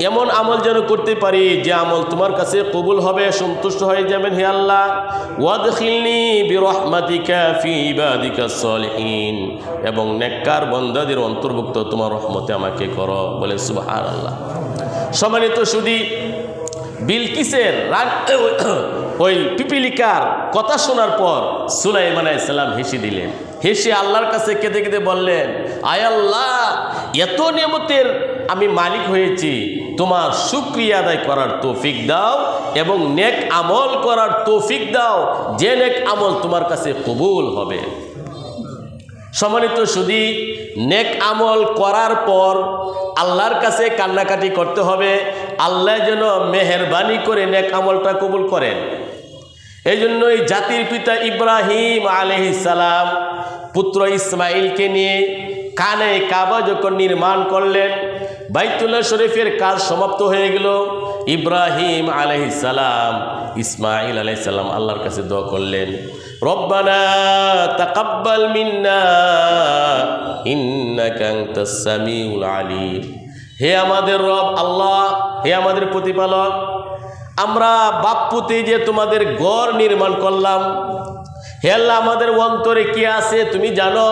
এমন আমল যেন করতে পারি যে আমল তোমার কাছে কবুল হবে, সন্তুষ্ট হয়ে যাবেন হে আল্লাহ। ওয়াদখিলনি বিরহমাতিকা ফি ইবাদিকাস সলিহিন, এবং নেককার বান্দাদের অন্তর্ভুক্ত তোমার রহমতে আমাকে করো। বলে সুবহানাল্লাহ। সম্মানিত সুধী, বিলকিসের ওই পিপিলিকার কথা শোনার পর সুলাইমান আলাইহিস সালাম হেসে দিলেন। হেসে আল্লাহর কাছে কেঁদে কেঁদে বললেন আয় আল্লাহ, এত নেয়ামতের আমি মালিক হয়েছি, তোমার শুকরিয়া আদায় করার তৌফিক দাও এবং নেক আমল করার তৌফিক দাও, যে নেক আমল তোমার কাছে কবুল হবে। সম্মানিত সুধী, নেক আমল করার পর আল্লাহর কাছে কান্নাকাটি করতে হবে, আল্লাহ যেন মেহেরবানি করে নেক আমলটা কবুল করেন। এই জন্যই জাতির পিতা ইব্রাহিম আলাইহিস সালাম পুত্র ইসমাইলকে নিয়ে কানে কাবা যখন নির্মাণ করলেন, বাইতুল্লাহ শরীফের কাজ সমাপ্ত হয়ে গেল। ইব্রাহিম আলাইহিস সালাম ইসমাইল আলাইহিস সালাম আল্লাহর কাছে দোয়া করলেন রব্বানা তাকাব্বাল মিন্না ইন্নাকা আনতাস সামিউল আলিম। হে আমাদের রব আল্লাহ, হে আমাদের প্রতিপালক, আমরা বাপ্পুতে যে তোমাদের ঘর নির্মাণ করলাম, হে আল্লাহ, আমাদের অন্তরে কি আছে তুমি জানো,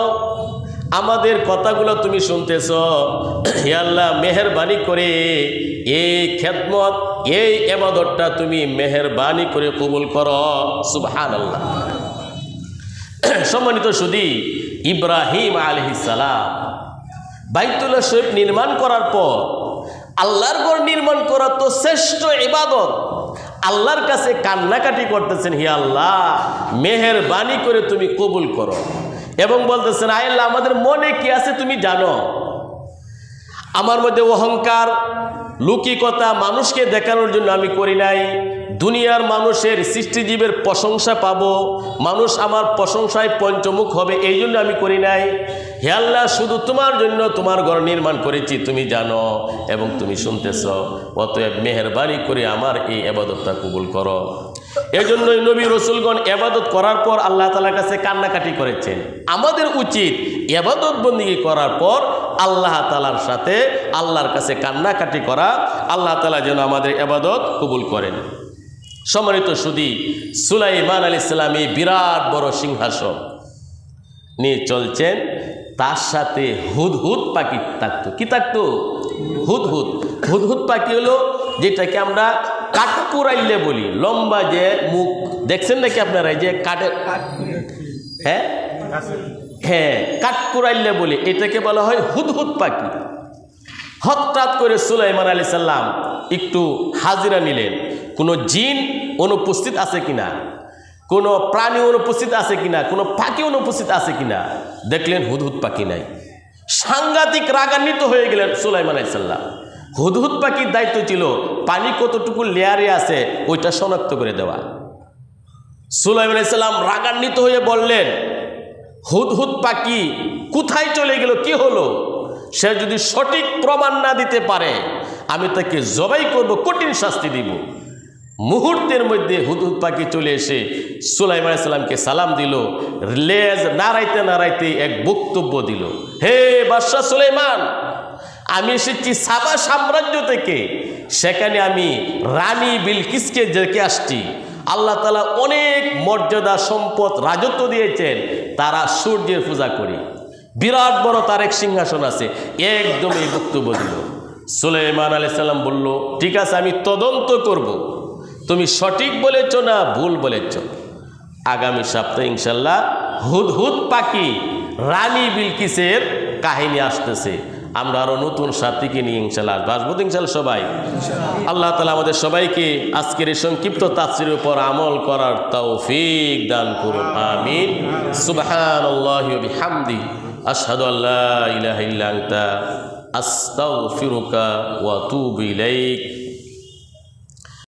আমাদের কথাগুলো তুমি শুনতেছ। হে আল্লাহ, মেহেরবানি করে এই খেদমত, এই ইবাদতটা তুমি মেহেরবানি করে কবুল করো। সুবহানাল্লাহ। সম্মানিত সুধী, ইব্রাহিম আলাইহিস সালাম বাইতুল্লাহ শরীফ নির্মাণ করার পর, আল্লাহর ঘর নির্মাণ করা তো শ্রেষ্ঠ ইবাদত, আল্লাহর কাছে কান্নাকাটি করতেছেন, হে আল্লাহ মেহেরবানি করে তুমি কবুল করো, এবং বলতেছেন আয় আল্লাহ আমাদের মনে কি আছে তুমি জানো, আমার মধ্যে অহংকার লৌকিকতা মানুষকে দেখানোর জন্য আমি করি নাই, দুনিয়ার মানুষের সৃষ্টিজীবের প্রশংসা পাবো, মানুষ আমার প্রশংসায় পঞ্চমুখ হবে এই জন্য আমি করি নাই। হে আল্লাহ শুধু তোমার জন্য তোমার ঘর নির্মাণ করেছি, তুমি জানো এবং তুমি শুনতেছ, অতএব মেহেরবানি করে আমার এই ইবাদতটা কবুল করো। এজন্যই নবী রসুলগণ ইবাদত করার পর আল্লাহ তাআলার কাছে কান্নাকাটি করেছেন। আমাদের উচিত ইবাদত বন্দেগী করার পর আল্লাহ তাআলার সাথে আল্লাহর কাছে কান্নাকাটি করা, আল্লাহ তাআলা যেন আমাদের ইবাদত কবুল করেন। সম্মানিত সুধী, সুলাইমান আলাইহিস সালাম এই বিরাট বড় সিংহাসন নিয়ে চলছেন, তার সাথে হুদহুদ পাখি থাকতো। কি থাকতো? হুদহুদ। হুদহুদ পাখি হলো যেটাকে আমরা কাঠকুরাইলে বলি, লম্বা যে মুখ দেখছেন নাকি আপনারা, এই যে কাঠের, হ্যাঁ হ্যাঁ কাঠকুরাইলে বলি, এটাকে বলা হয় হুদহুদ পাখি। হঠাৎ করে সুলাইমান আলাইহিস সালাম একটু হাজিরা নিলেন, কোনো জিন অনুপস্থিত আছে কিনা, কোনো প্রাণী অনুপস্থিত আছে কিনা, কোনো পাখি অনুপস্থিত আছে কিনা। দেখলেন হুদহুদ পাখি নাই। সাংঘাতিক রাগান্বিত হয়ে গেলেন সুলাইমান আলাইহিস সালাম। হুদহুদ পাখির দায়িত্ব ছিল পানি কতটুকু লেয়ারে আছে ওইটা শনাক্ত করে দেওয়া। সুলাইমান আলাইহিস সালাম রাগান্বিত হয়ে বললেন, হুদহুদ পাখি কোথায় চলে গেল, কি হলো? সে যদি সঠিক প্রমাণ না দিতে পারে আমি তাকে জবাই করব, কঠিন শাস্তি দিব। মুহূর্তের মধ্যে হুদহুদ পাখি চলে এসে সুলাইমান আলাইহিস সালামকে সালাম দিল, লেজ নাড়াইতে নাড়াইতে এক বক্তব্য দিল, হে বাদশাহ সুলাইমান, আমি এসেছি সাবা সাম্রাজ্য থেকে, সেখানে আমি রানী বিলকিসকে ডেকে আসছি। আল্লাহ তাআলা অনেক মর্যাদা সম্পদ রাজত্ব দিয়েছেন, তারা সূর্যের পূজা করি, বিরাট বড় তার এক সিংহাসন আছে, একদম এই বক্তব্য দিল। সুলাইমান আলাইহিস সালাম বলল, ঠিক আছে আমি তদন্ত করব, তুমি সঠিক বলেছ না ভুল বলেছ। আগামী সপ্তাহে ইনশাল্লাহ হুদহুদ পাখি রানী বিলকিসের কাহিনী আসতেছে। আমরা আরো নতুন সাথীকে নিয়ে ইনশাল্লাহ আসবো ইনশাল্লাহ সবাই। আল্লাহ তাআলা আমাদের সবাইকে আজকের এই সংক্ষিপ্ত তাফসীরের উপর আমল করার তৌফিক দান করুন, আমিন। সুবহানাল্লাহি ওয়া বিহামদিহি, আশহাদু আল্লা ইলাহা ইল্লা আনতা, আস্তাগফিরুকা ওয়া আতুবু ইলাইক।